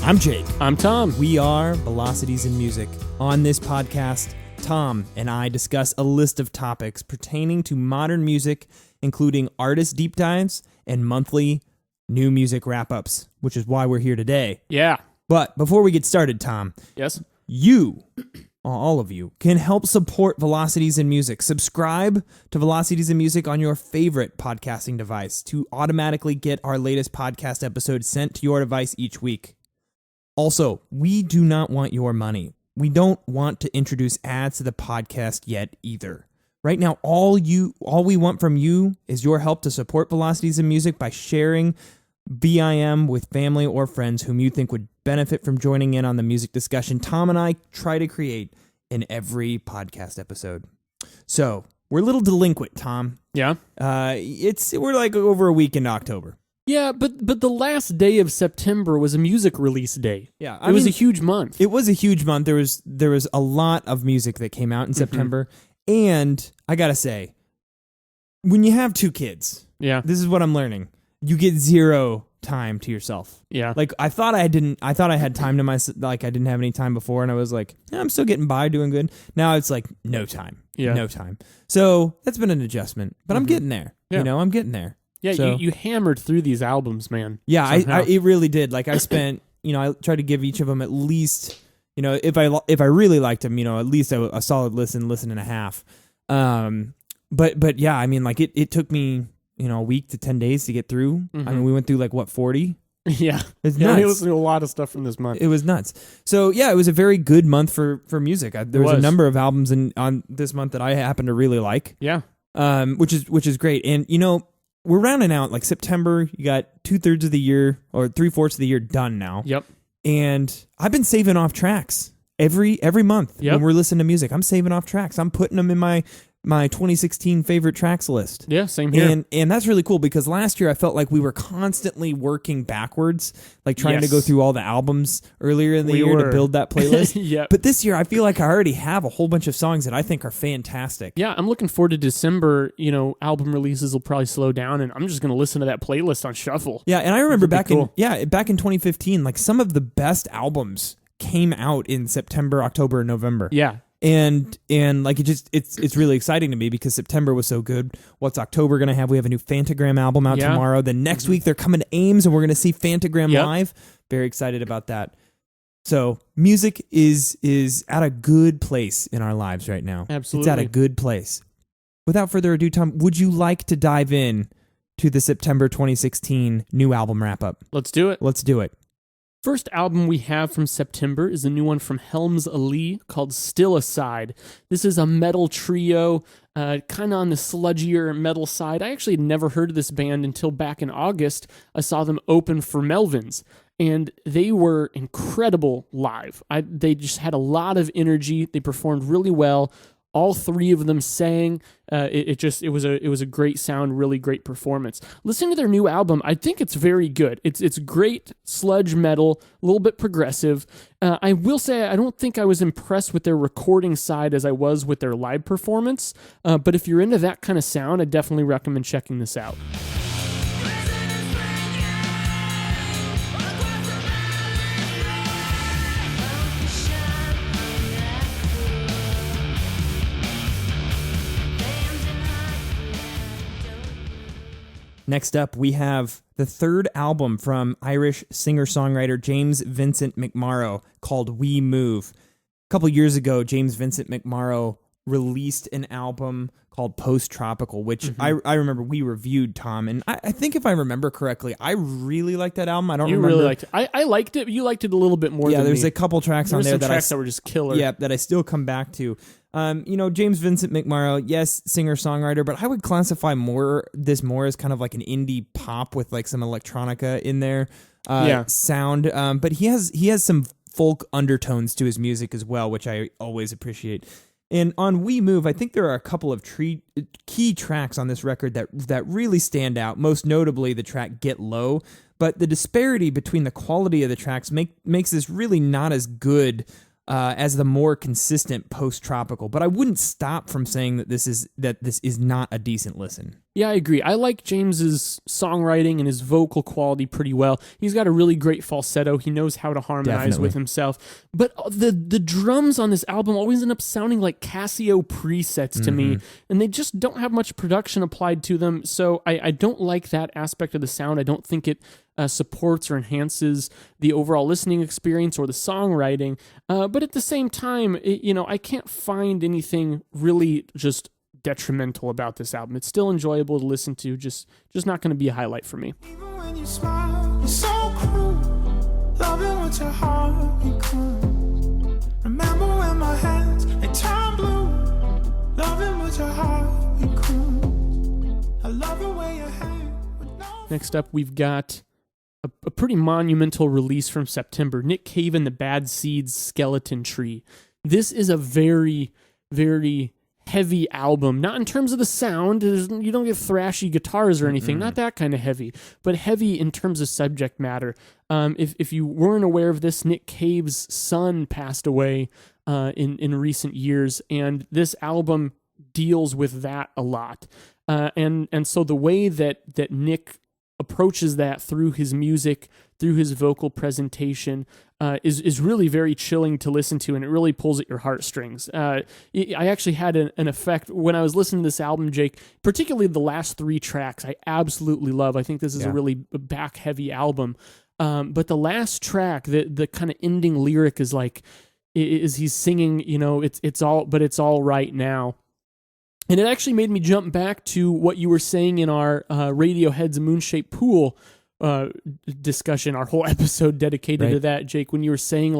I'm Jake. I'm Tom. We are Velocities in Music. On this podcast, Tom and I discuss a list of topics pertaining to modern music, including artist deep dives and monthly new music wrap-ups, which is why we're here today. Yeah. But before we get started, Tom, Yes? you, all of you, can help support Velocities in Music. Subscribe to Velocities in Music on your favorite podcasting device to automatically get our latest podcast episode sent to your device each week. Also, we do not want your money. We don't want to introduce ads to the podcast yet either. Right now, all we want from you is your help to support Velocities in Music by sharing VIM with family or friends whom you think would benefit from joining in on the music discussion Tom and I try to create in every podcast episode. So, we're a little delinquent, Tom. Yeah? We're like over a week in October. Yeah, but the last day of September was a music release day. Yeah, it was a huge month. It was a huge month. There was a lot of music that came out in September, and I gotta say, when you have two kids, Yeah. this is what I'm learning. You get zero time to yourself. Yeah. Like I thought I had time to myself. Like I didn't have any time before, and I was like, I'm still getting by, doing good. Now it's like no time. Yeah. No time. So that's been an adjustment, but I'm getting there. Yeah. You know, I'm getting there. Yeah, So- you hammered through these albums, man. Yeah, somehow. it really did. Like I spent, I tried to give each of them at least, if I really liked them, at least a solid listen and a half. But yeah, I mean, like it took me, a week to 10 days to get through. I mean, we went through like 40. Yeah. It's Yeah, nuts. it was a lot of stuff from this month. It was nuts. So yeah, it was a very good month for music. There was a number of albums on this month that I happen to really like. Yeah. Which is great. And we're rounding out like September. You got 2/3 of the year or 3/4 of the year done now. Yep. And I've been saving off tracks every month when we're listening to music. I'm saving off tracks. I'm putting them in my 2016 favorite tracks list. Yeah, same here. And that's really cool because last year I felt like we were constantly working backwards, like trying to go through all the albums earlier in the year to build that playlist. Yep. But this year I feel like I already have a whole bunch of songs that I think are fantastic. Yeah, I'm looking forward to December. Album releases will probably slow down, and I'm just going to listen to that playlist on shuffle. Yeah, and I remember back cool. in 2015, like some of the best albums came out in September, October, and November. Yeah. And like it's really exciting to me because September was so good. What's October going to have? We have a new Fantagram album out tomorrow. Then next week they're coming to Ames and we're going to see Fantagram live. Very excited about that. So music is at a good place in our lives right now. Absolutely. It's at a good place. Without further ado, Tom, would you like to dive in to the September 2016 new album wrap up? Let's do it. Let's do it. First album we have from September is a new one from Helms Alee called Stillicide. This is a metal trio, kind of on the sludgier metal side. I actually had never heard of this band until back in August. I saw them open for Melvins, and they were incredible live. They just had a lot of energy. They performed really well. All three of them sang. It was a great sound, really great performance. Listen to their new album. I think it's very good. It's great sludge metal, a little bit progressive. I will say I don't think I was impressed with their recording side as I was with their live performance. But if you're into that kind of sound, I definitely recommend checking this out. Next up, we have the third album from Irish singer-songwriter James Vincent McMorrow called We Move. A couple years ago, James Vincent McMorrow released an album called Post-Tropical, which I remember we reviewed, Tom, and I think if I remember correctly, I really liked that album. I don't remember. You really liked it. I liked it. You liked it a little bit more than me. Yeah, there's a couple tracks on there that were just killer. Yeah, that I still come back to. James Vincent McMorrow, yes, singer-songwriter, but I would classify this more as kind of like an indie pop with like some electronica in there sound. But he has some folk undertones to his music as well, which I always appreciate. And on We Move, I think there are a couple of key tracks on this record that really stand out, most notably the track Get Low. But the disparity between the quality of the tracks makes this really not as good as the more consistent post-tropical, but I wouldn't stop from saying that this is not a decent listen. Yeah, I agree. I like James's songwriting and his vocal quality pretty well. He's got a really great falsetto. He knows how to harmonize with himself. But the drums on this album always end up sounding like Casio presets to me, and they just don't have much production applied to them, so I don't like that aspect of the sound. I don't think it supports or enhances the overall listening experience or the songwriting. But at the same time, I can't find anything really just detrimental about this album. It's still enjoyable to listen to, just not going to be a highlight for me. Even when you smile, you're so cruel. Loving what your heart becomes. Remember when my hands they turn blue. Loving what your heart becomes. I love the way your hand. Next up, we've got a pretty monumental release from September, Nick Cave and the Bad Seeds Skeleton Tree. This is a very, very heavy album, not in terms of the sound. You don't get thrashy guitars or anything, not that kind of heavy, but heavy in terms of subject matter. If you weren't aware of this, Nick Cave's son passed away in recent years, and this album deals with that a lot. And so the way that Nick approaches that through his music, through his vocal presentation, is really very chilling to listen to, and it really pulls at your heartstrings. I actually had an effect when I was listening to this album, Jake, particularly the last 3 tracks I absolutely love. I think this is a really back-heavy album. But the last track, the kind of ending lyric is he's singing, it's all right now. And it actually made me jump back to what you were saying in our Radiohead's Moonshaped Pool discussion, our whole episode dedicated to that, Jake, when you were saying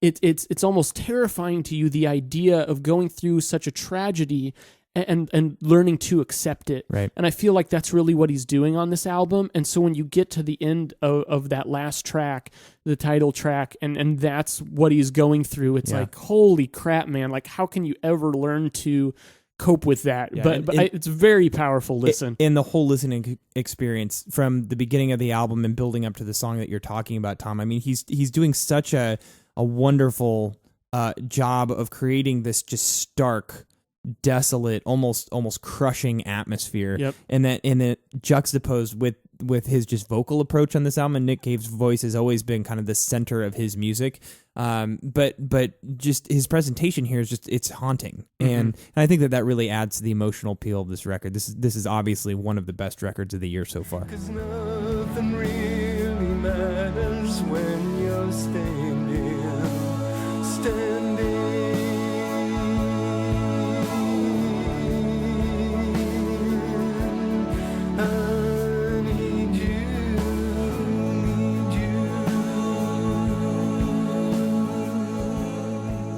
it's almost terrifying to you, the idea of going through such a tragedy and learning to accept it. Right. And I feel like that's really what he's doing on this album. And so when you get to the end of that last track, the title track, and that's what he's going through, it's like, holy crap, man, how can you ever learn to cope with that? But it's a very powerful listen. In the whole listening experience from the beginning of the album and building up to the song that you're talking about, Tom, I mean, he's doing such a wonderful job of creating this just stark, desolate, almost crushing atmosphere. Yep. And then juxtaposed with his just vocal approach on this album. And Nick Cave's voice has always been kind of the center of his music. But just his presentation here is it's haunting. And I think that really adds to the emotional appeal of this record. This is obviously one of the best records of the year so far. 'Cause nothing really matters when you're standing.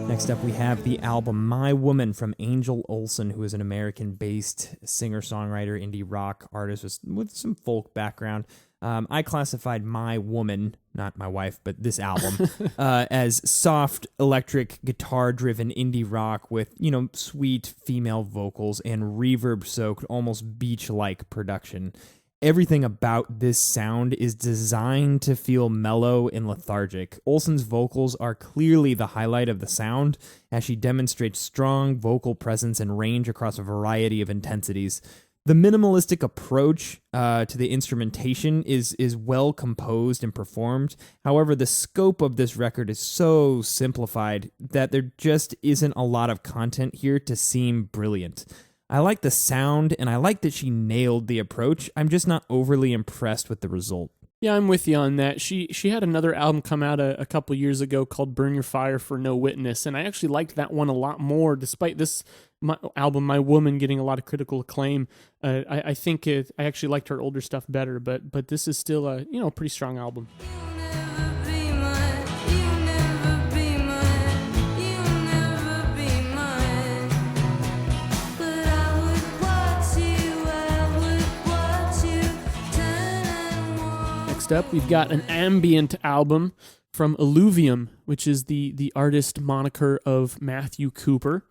Next up, we have the album My Woman from Angel Olsen, who is an American-based singer-songwriter, indie rock artist with some folk background. I classified My Woman, not my wife, but this album, as soft electric guitar-driven indie rock with, sweet female vocals and reverb-soaked, almost beach-like production. Everything about this sound is designed to feel mellow and lethargic. Olsen's vocals are clearly the highlight of the sound, as she demonstrates strong vocal presence and range across a variety of intensities. The minimalistic approach to the instrumentation is well composed and performed. However, the scope of this record is so simplified that there just isn't a lot of content here to seem brilliant. I like the sound, and I like that she nailed the approach. I'm just not overly impressed with the result. Yeah, I'm with you on that. She had another album come out a couple years ago called Burn Your Fire for No Witness, and I actually liked that one a lot more, despite this album, My Woman, getting a lot of critical acclaim. I think I actually liked her older stuff better, but this is still a pretty strong album. Next up, we've got an ambient album from Eluvium, which is the artist moniker of Matthew Cooper.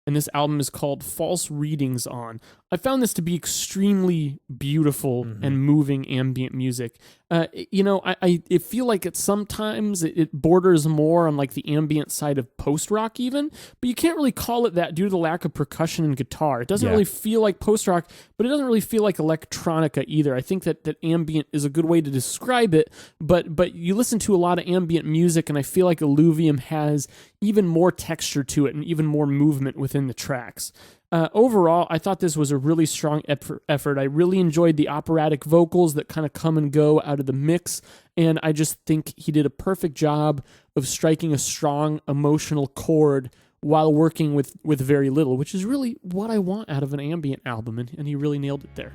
And this album is called False Readings On. I found this to be extremely beautiful and moving ambient music. I feel like sometimes it borders more on like the ambient side of post-rock even, but you can't really call it that due to the lack of percussion and guitar. It doesn't really feel like post-rock, but it doesn't really feel like electronica either. I think that ambient is a good way to describe it, but you listen to a lot of ambient music, and I feel like Alluvium has even more texture to it and even more movement within the tracks. Overall, I thought this was a really strong effort. I really enjoyed the operatic vocals that kind of come and go out of the mix, and I just think he did a perfect job of striking a strong emotional chord while working with very little, which is really what I want out of an ambient album, and he really nailed it there.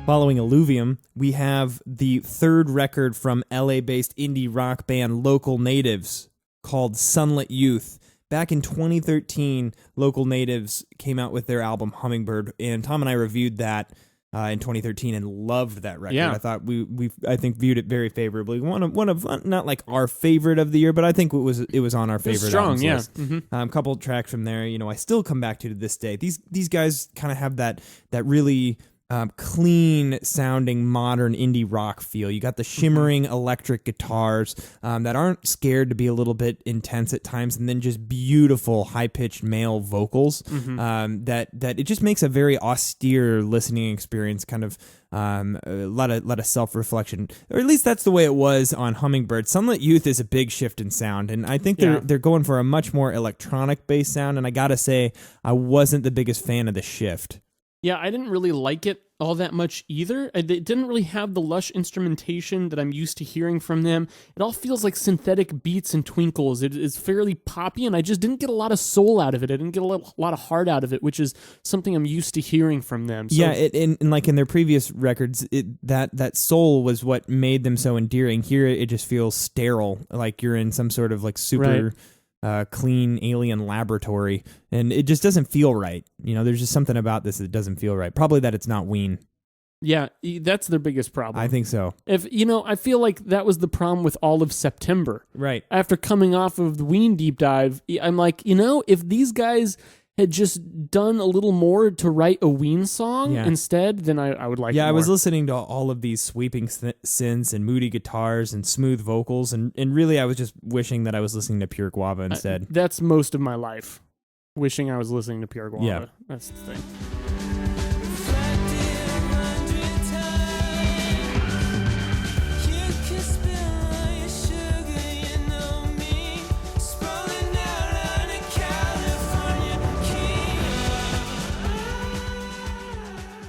Following Eluvium, we have the third record from LA-based indie rock band Local Natives called Sunlit Youth. Back in 2013, Local Natives came out with their album Hummingbird, and Tom and I reviewed that in 2013 and loved that record. Yeah. I thought I think viewed it very favorably. One of not like our favorite of the year, but I think it was on our favorite strong, albums yeah. list. Mm-hmm. Couple tracks from there, I still come back to this day. These guys kind of have that really clean sounding modern indie rock feel. You got the shimmering electric guitars that aren't scared to be a little bit intense at times, and then just beautiful high pitched male vocals that it just makes a very austere listening experience. Kind of a lot of self reflection, or at least that's the way it was on Hummingbird. Sunlit Youth is a big shift in sound, and I think they're going for a much more electronic based sound. And I gotta say, I wasn't the biggest fan of the shift. Yeah, I didn't really like it all that much either. It didn't really have the lush instrumentation that I'm used to hearing from them. It all feels like synthetic beats and twinkles. It is fairly poppy, and I just didn't get a lot of soul out of it. I didn't get a lot of heart out of it, which is something I'm used to hearing from them. So, in like in their previous records, that soul was what made them so endearing. Here, it just feels sterile, like you're in some sort of like super... clean alien laboratory, and it just doesn't feel right. There's just something about this that doesn't feel right. Probably that it's not Ween. Yeah, that's their biggest problem. I think so. I feel like that was the problem with all of September. Right. After coming off of the Ween deep dive, I'm like, if these guys had just done a little more to write a Ween song instead, then I would like it more. I was listening to all of these sweeping synths and moody guitars and smooth vocals, and really I was just wishing that I was listening to Pure Guava instead. That's most of my life, wishing I was listening to Pure Guava. Yeah. That's the thing.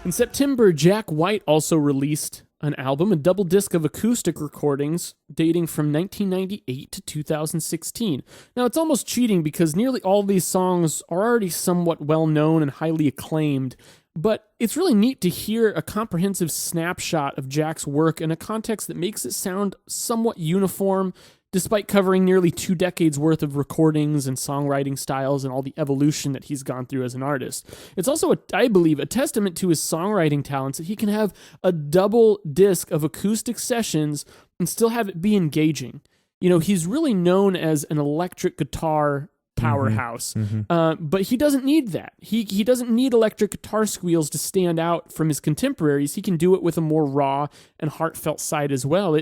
In September, Jack White also released an album, a double disc of acoustic recordings dating from 1998 to 2016. Now, it's almost cheating because nearly all of these songs are already somewhat well-known and highly acclaimed, but it's really neat to hear a comprehensive snapshot of Jack's work in a context that makes it sound somewhat uniform, despite covering nearly 2 decades worth of recordings and songwriting styles and all the evolution that he's gone through as an artist. It's also, I believe, a testament to his songwriting talents that he can have a double disc of acoustic sessions and still have it be engaging. He's really known as an electric guitar powerhouse, but he doesn't need that. He doesn't need electric guitar squeals to stand out from his contemporaries. He can do it with a more raw and heartfelt side as well.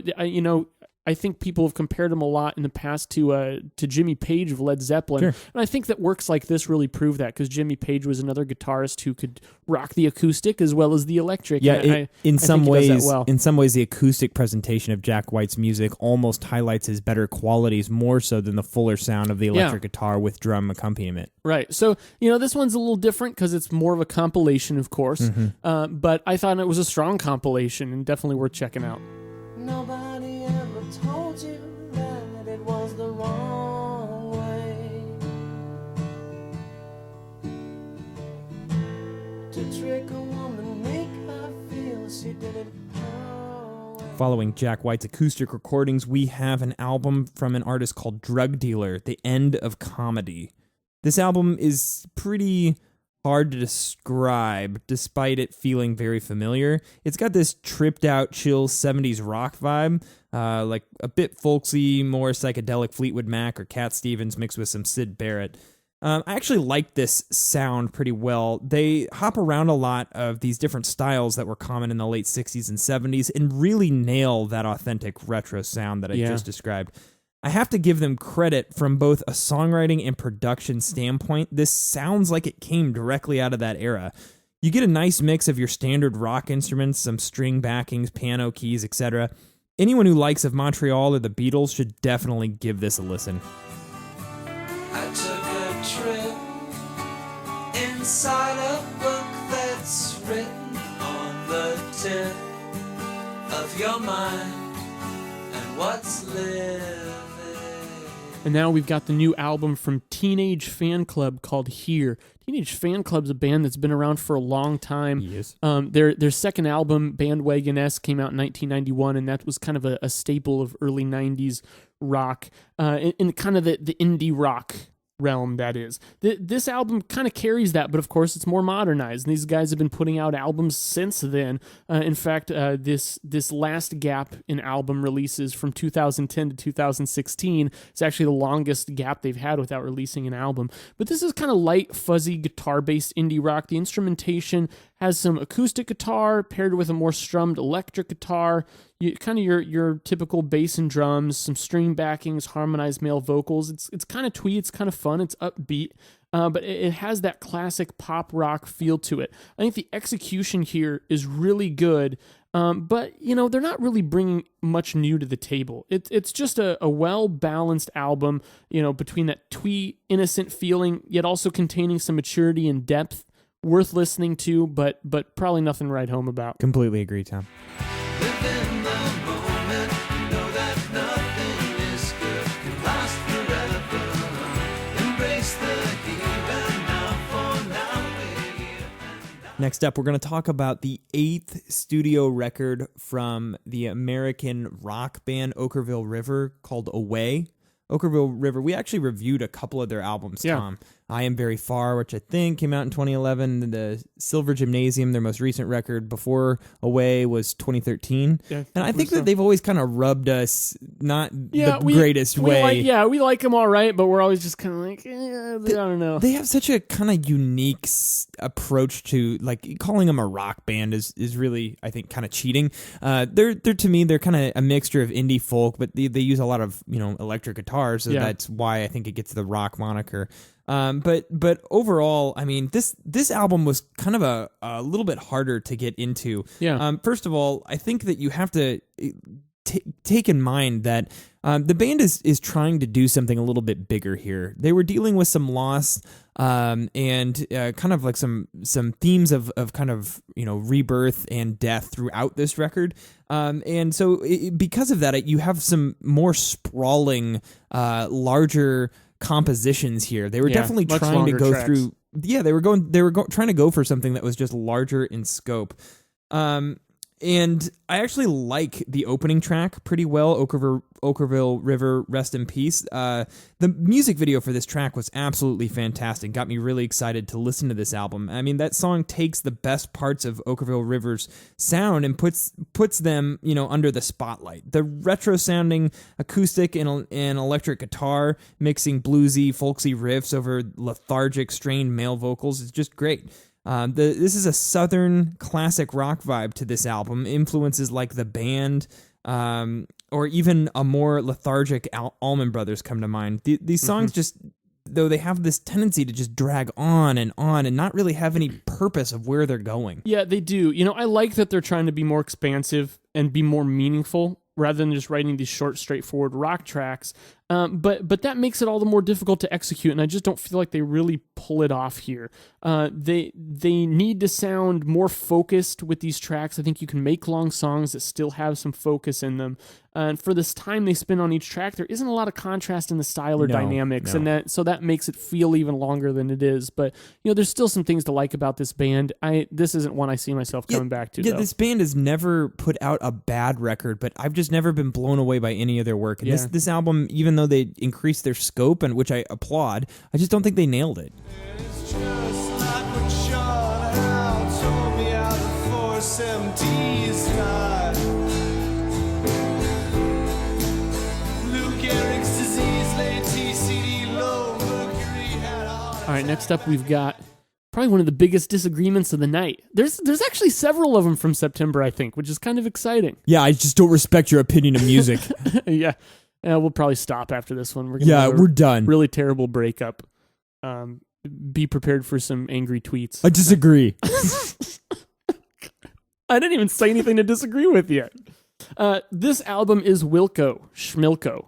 I think people have compared him a lot in the past to Jimmy Page of Led Zeppelin. Sure. And I think that works like this really prove that, because Jimmy Page was another guitarist who could rock the acoustic as well as the electric. Yeah, in some ways, the the acoustic presentation of Jack White's music almost highlights his better qualities more so than the fuller sound of the electric guitar with drum accompaniment. Right. So, this one's a little different because it's more of a compilation, of course. But I thought it was a strong compilation and definitely worth checking out. Nobody ever told you that it was the wrong way to trick a woman, make her feel she did it her way. Following Jack White's acoustic recordings, we have an album from an artist called Drugdealer, The End of Comedy. This album is pretty hard to describe despite it feeling very familiar. It's got this tripped out, chill 70s rock vibe, like a bit folksy, more psychedelic Fleetwood Mac or Cat Stevens mixed with some Syd Barrett. I actually like this sound pretty well. They hop around a lot of these different styles that were common in the late 60s and 70s and really nail that authentic retro sound that I just described. I have to give them credit from both a songwriting and production standpoint. This sounds like it came directly out of that era. You get a nice mix of your standard rock instruments, some string backings, piano keys, etc. Anyone who likes of Montreal or the Beatles should definitely give this a listen. I took a trip inside a book that's written on the tip of your mind and what's living. And now we've got the new album from Teenage Fanclub called Here. Teenage Fanclub's a band that's been around for a long time. Yes. Their second album, Bandwagon S, came out in 1991, and that was kind of a staple of early 90s rock, in kind of the indie rock realm, that is. This album kind of carries that, but of course it's more modernized. And these guys have been putting out albums since then. In fact, this last gap in album releases from 2010 to 2016 is actually the longest gap they've had without releasing an album. But this is kind of light, fuzzy, guitar-based indie rock. The instrumentation has some acoustic guitar paired with a more strummed electric guitar. Kind of your typical bass and drums, some string backings, harmonized male vocals. It's kind of twee, it's kind of fun, it's upbeat, but it has that classic pop rock feel to it. I think the execution here is really good, but they're not really bringing much new to the table. It's just a well-balanced album, between that twee, innocent feeling, yet also containing some maturity and depth. Worth listening to, but probably nothing to write home about. Completely agree, Tom. Live in the moment, know that nothing is good, can last forever. Embrace the here and now, for now we're here and now. Next up, we're going to talk about the 8th studio record from the American rock band Okkervil River called Away. Okkervil River, we actually reviewed a couple of their albums, Tom. I Am Very Far, which I think came out in 2011. The Silver Gymnasium, their most recent record before Away, was 2013. Yeah, and I think that they've always kind of rubbed us not the greatest way. We like them all right, but we're always just kind of like, I don't know. They have such a kind of unique approach to, like, calling them a rock band is really, I think, kind of cheating. They're to me, they're kind of a mixture of indie folk, but they use a lot of, electric guitars, so that's why I think it gets the rock moniker. But overall, I mean, this album was kind of a little bit harder to get into. Yeah. First of all, I think that you have to take in mind that the band is trying to do something a little bit bigger here. They were dealing with some loss and kind of like some themes of kind of rebirth and death throughout this record. And so because of that, you have some more sprawling, larger compositions here. They were definitely trying to go tracks. through. Yeah, they were trying to go for something that was just larger in scope. And I actually like the opening track pretty well, Okkervil River, Rest in Peace. The music video for this track was absolutely fantastic. Got me really excited to listen to this album. I mean, that song takes the best parts of Okkervil River's sound and puts them, under the spotlight. The retro-sounding acoustic and electric guitar mixing bluesy, folksy riffs over lethargic, strained male vocals is just great. This is a southern classic rock vibe to this album. Influences like The Band, or even a more lethargic Allman Brothers come to mind. These songs just, though they have this tendency to just drag on and not really have any purpose of where they're going. Yeah, they do. I like that they're trying to be more expansive and be more meaningful rather than just writing these short, straightforward rock tracks. But that makes it all the more difficult to execute, and I just don't feel like they really pull it off here. They need to sound more focused with these tracks. I think you can make long songs that still have some focus in them. And for this time they spend on each track, there isn't a lot of contrast in the style or dynamics, and that makes it feel even longer than it is. But there's still some things to like about this band. This isn't one I see myself coming back to. Yeah, this band has never put out a bad record, but I've just never been blown away by any of their work. And this album, even though they increased their scope, and which I applaud, I just don't think they nailed it. It's just like what empty sky. Lou Gehrig's disease, late TCD low, Mercury had a heart. All right, next up we've got probably one of the biggest disagreements of the night. There's actually several of them from September, I think, which is kind of exciting. Yeah, I just don't respect your opinion of music. Yeah. We'll probably stop after this one. We're done. Really terrible breakup. Be prepared for some angry tweets. I disagree. I didn't even say anything to disagree with yet. This album is Wilco, Schmilco.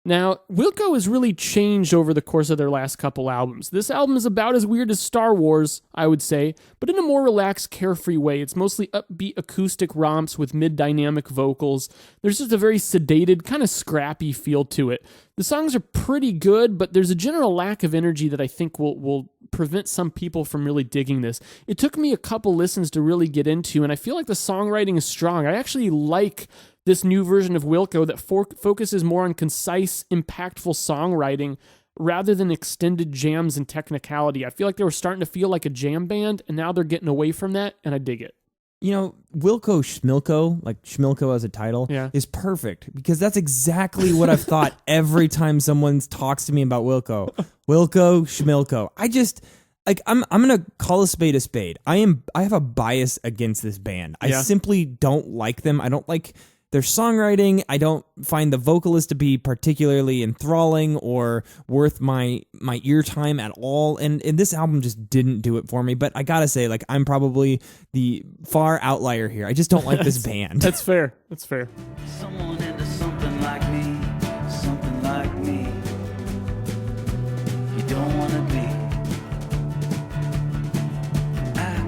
Now, Wilco has really changed over the course of their last couple albums. This album is about as weird as Star Wars, I would say, but in a more relaxed, carefree way. It's mostly upbeat acoustic romps with mid-dynamic vocals. There's just a very sedated, kind of scrappy feel to it. The songs are pretty good, but there's a general lack of energy that I think will prevent some people from really digging this. It took me a couple listens to really get into, and I feel like the songwriting is strong. I actually like this new version of Wilco that focuses more on concise, impactful songwriting rather than extended jams and technicality. I feel like they were starting to feel like a jam band, and now they're getting away from that, and I dig it. You know, Wilco Schmilco, like Schmilco as a title, Yeah. is perfect because that's exactly what I've thought every time someone talks to me about Wilco. Wilco Schmilco. I just like I'm gonna call a spade a spade. I have a bias against this band. I Yeah. simply don't like them. I don't like their songwriting. I don't find the vocalist to be particularly enthralling or worth my ear time at all. And this album just didn't do it for me. But I gotta say, like, I'm probably the far outlier here. I just don't like this band. That's fair. That's fair. Someone into something like me, something like me. You don't wanna be. I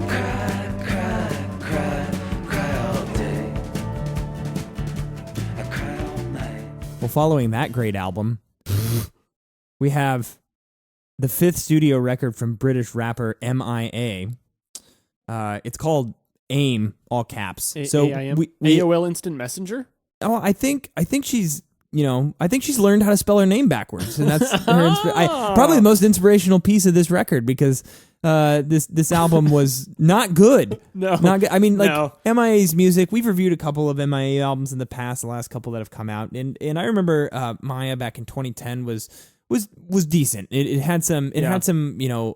cry all day. I cry all night. Well, following that great album, we have the fifth studio record from British rapper MIA. It's called AIM, all caps. So AIM? we AOL Instant Messenger? I think she's learned how to spell her name backwards, and that's probably the most inspirational piece of this record because this album was not good. No. Not good. I mean, like, No. MIA's music, we've reviewed a couple of MIA albums in the past, the last couple that have come out, and I remember Maya back in 2010 was decent. It had some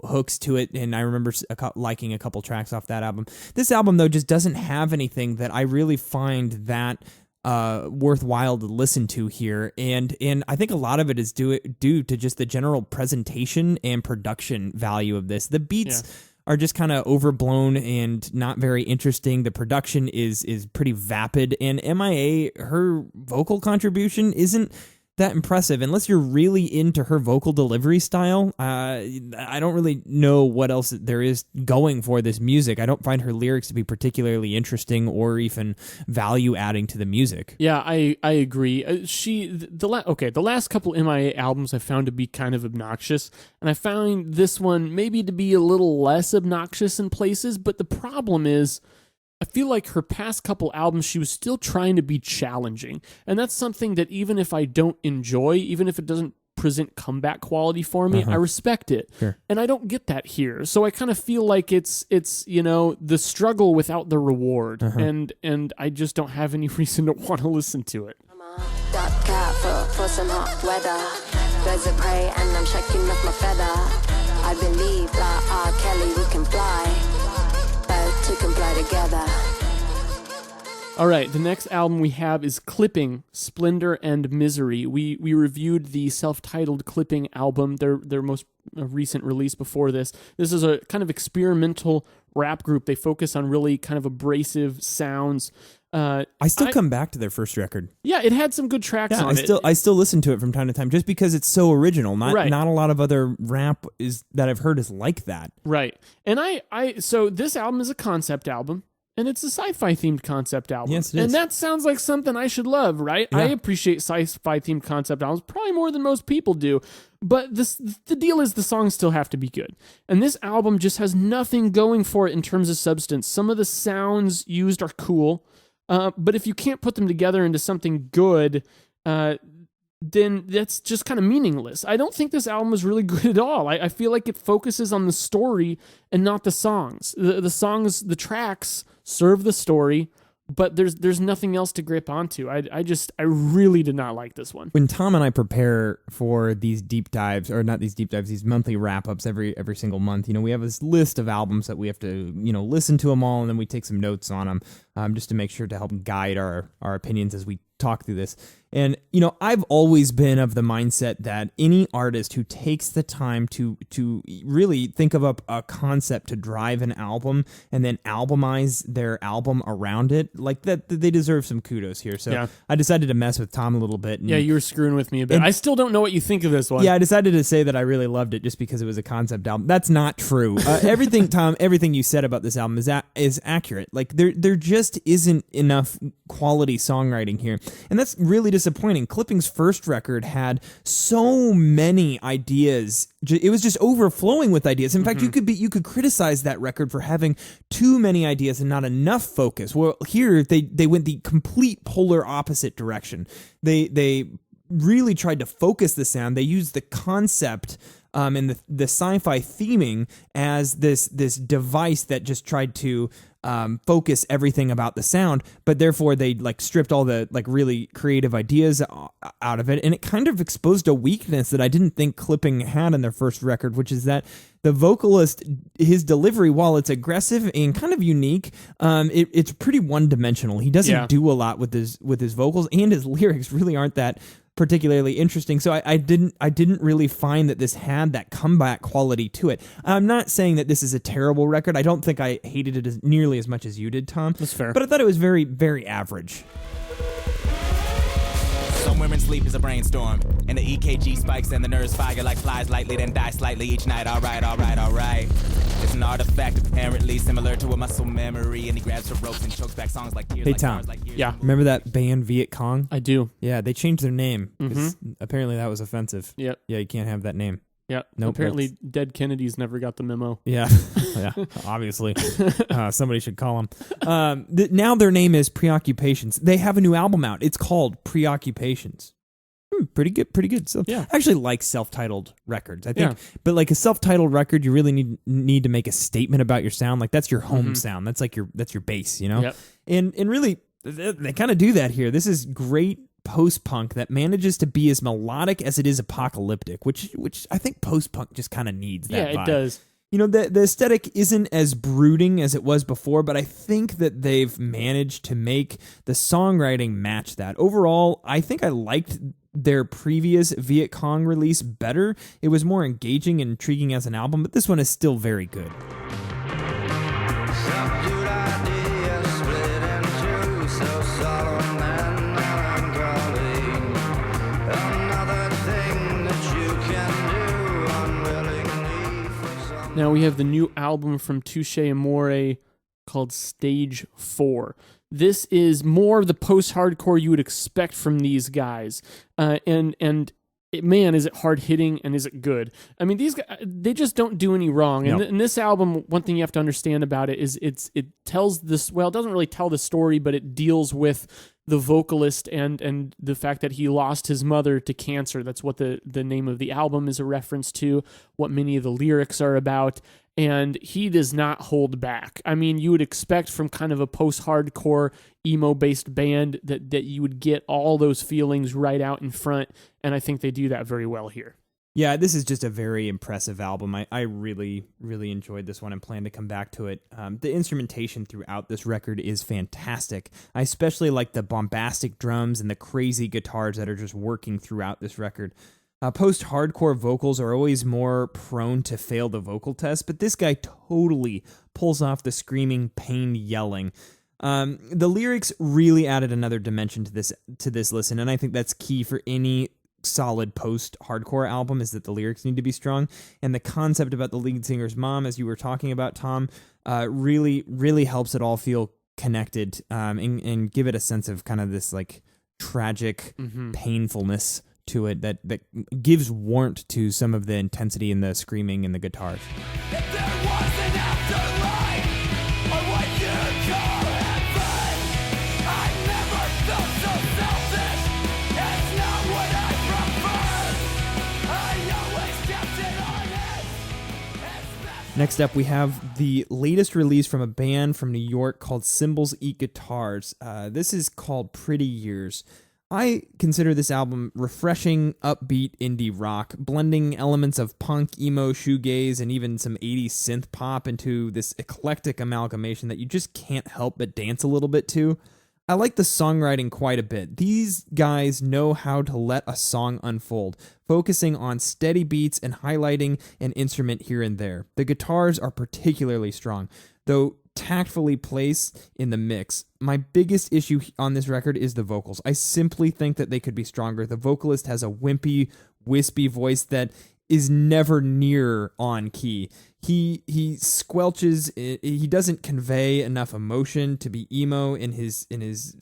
hooks to it, and I remember liking a couple tracks off that album. This album though just doesn't have anything that I really find that worthwhile to listen to here, and I think a lot of it is due to just the general presentation and production value of this. The beats are just kind of overblown and not very interesting. The production is pretty vapid, and MIA, her vocal contribution isn't that impressive unless you're really into her vocal delivery style. I don't really know what else there is going for this music. I don't find her lyrics to be particularly interesting or even value adding to the music. Yeah, I agree. The last couple MIA albums I found to be kind of obnoxious, and I found this one maybe to be a little less obnoxious in places, but the problem is I feel like her past couple albums, she was still trying to be challenging. And that's something that even if I don't enjoy, even if it doesn't present comeback quality for me, I respect it. Sure. And I don't get that here. So I kind of feel like it's the struggle without the reward. And I just don't have any reason to want to listen to it. I'm a dark cat for some hot weather. Birds of prey and I'm checking off my feather. I believe that R. Kelly, we can fly. Two can fly together. All right, the next album we have is Clipping, Splendor and Misery. We reviewed the self-titled Clipping album, their most recent release before this. This is a kind of experimental rap group. They focus on really kind of abrasive sounds. I still come back to their first record. Yeah, it had some good tracks on it. I still listen to it from time to time just because it's so original. Not a lot of other rap that I've heard is like that. Right. And so this album is a concept album, and it's a sci-fi themed concept album. Yes, it is. And that sounds like something I should love, right? Yeah. I appreciate sci-fi themed concept albums probably more than most people do. But the deal is the songs still have to be good. And this album just has nothing going for it in terms of substance. Some of the sounds used are cool. But if you can't put them together into something good, then that's just kind of meaningless. I don't think this album is really good at all. I feel like it focuses on the story and not the songs. The songs, the tracks serve the story, but there's nothing else to grip onto. I really did not like this one. When Tom and I prepare for these deep dives, or not these deep dives, these monthly wrap-ups every single month, we have this list of albums that we have to, listen to them all, and then we take some notes on them just to make sure to help guide our opinions as we talk through this. And, I've always been of the mindset that any artist who takes the time to really think of a concept to drive an album and then albumize their album around it, like that, they deserve some kudos here. So yeah. I decided to mess with Tom a little bit. And, you were screwing with me a bit. And I still don't know what you think of this one. Yeah, I decided to say that I really loved it just because it was a concept album. That's not true. Everything, Tom, everything you said about this album is accurate. Like, there just isn't enough quality songwriting here. And that's really disappointing. Clipping's first record had so many ideas. It was just overflowing with ideas. In fact, you could criticize that record for having too many ideas and not enough focus. Well, here they went the complete polar opposite direction. They really tried to focus the sound. They used the concept and the sci-fi theming as this device that just tried to focus everything about the sound, but therefore they stripped all the really creative ideas out of it, and it kind of exposed a weakness that I didn't think Clipping had in their first record, which is that the vocalist, his delivery, while it's aggressive and kind of unique, it's pretty one-dimensional. He doesn't do a lot with his vocals, and his lyrics really aren't that particularly interesting. So I didn't really find that this had that comeback quality to it. I'm not saying that this is a terrible record. I don't think I hated it as nearly as much as you did, Tom. That's fair. But I thought it was very, very average. Some women sleep is a brainstorm, and the EKG spikes and the nerves fire like flies lightly, then die slightly each night. All right. It's an artifact apparently similar to a muscle memory, and he grabs her ropes and chokes back songs like tears. Hey, like Tom. stars, like years. Yeah. Remember that band Viet Cong? I do. Yeah, they changed their name. Apparently that was offensive. Yep. Yeah, you can't have that name. Yeah. Nope, Apparently, dead Kennedys never got the memo. Yeah, obviously. Somebody should call them. Now their name is Preoccupations. They have a new album out. It's called Preoccupations. Pretty good. So yeah. I actually like self-titled records. I think, but like a self-titled record, you really need to make a statement about your sound. Like that's your home sound. That's like that's your base, Yep. And really, they kind of do that here. This is great post-punk that manages to be as melodic as it is apocalyptic, which I think post-punk just kind of needs that vibe. Yeah, it does. The aesthetic isn't as brooding as it was before, but I think that they've managed to make the songwriting match that. Overall, I think I liked their previous Viet Cong release better. It was more engaging and intriguing as an album, but this one is still very good. Subdued ideas split into so solemn and melancholy. Another thing that you can do unwillingly for some. Now we have the new album from Touche Amor called Stage 4. This is more of the post-hardcore you would expect from these guys. Man, is it hard-hitting and is it good? I mean, these guys, they just don't do any wrong. Nope. And this album, one thing you have to understand about it is it tells this, well, it doesn't really tell the story, but it deals with the vocalist and the fact that he lost his mother to cancer. That's what the name of the album is a reference to, what many of the lyrics are about. And he does not hold back. I mean, you would expect from kind of a post-hardcore, emo-based band that you would get all those feelings right out in front, and I think they do that very well here. Yeah, this is just a very impressive album. I really, really enjoyed this one and plan to come back to it. The instrumentation throughout this record is fantastic. I especially like the bombastic drums and the crazy guitars that are just working throughout this record. Post-hardcore vocals are always more prone to fail the vocal test, but this guy totally pulls off the screaming, pained yelling. The lyrics really added another dimension to this listen, and I think that's key for any solid post-hardcore album, is that the lyrics need to be strong. And the concept about the lead singer's mom, as you were talking about, Tom, really, really helps it all feel connected and give it a sense of kind of this like tragic painfulness to it that gives warmth to some of the intensity in the screaming and the guitars. If there was an afterlife, or what you call heaven, I never felt so selfish. It's not what I Next up, we have the latest release from a band from New York called Cymbals Eat Guitars. This is called Pretty Years. I consider this album refreshing, upbeat indie rock, blending elements of punk, emo, shoegaze, and even some 80s synth pop into this eclectic amalgamation that you just can't help but dance a little bit to. I like the songwriting quite a bit. These guys know how to let a song unfold, focusing on steady beats and highlighting an instrument here and there. The guitars are particularly strong, though tactfully placed in the mix. My biggest issue on this record is the vocals. I simply think that they could be stronger. The vocalist has a wimpy, wispy voice that is never near on key. He squelches. He doesn't convey enough emotion to be emo in his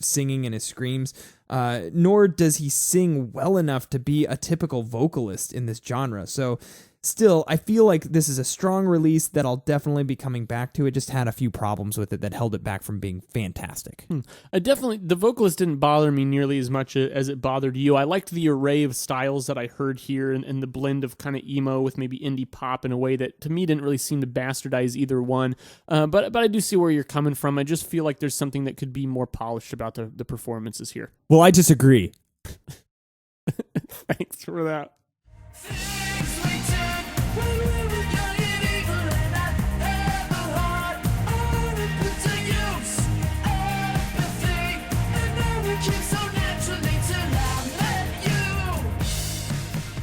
singing and his screams. Nor does he sing well enough to be a typical vocalist in this genre. So, still, I feel like this is a strong release that I'll definitely be coming back to. It just had a few problems with it that held it back from being fantastic. The vocalist didn't bother me nearly as much as it bothered you. I liked the array of styles that I heard here and the blend of kind of emo with maybe indie pop in a way that to me didn't really seem to bastardize either one. But I do see where you're coming from. I just feel like there's something that could be more polished about the performances here. Well, I disagree. Thanks for that.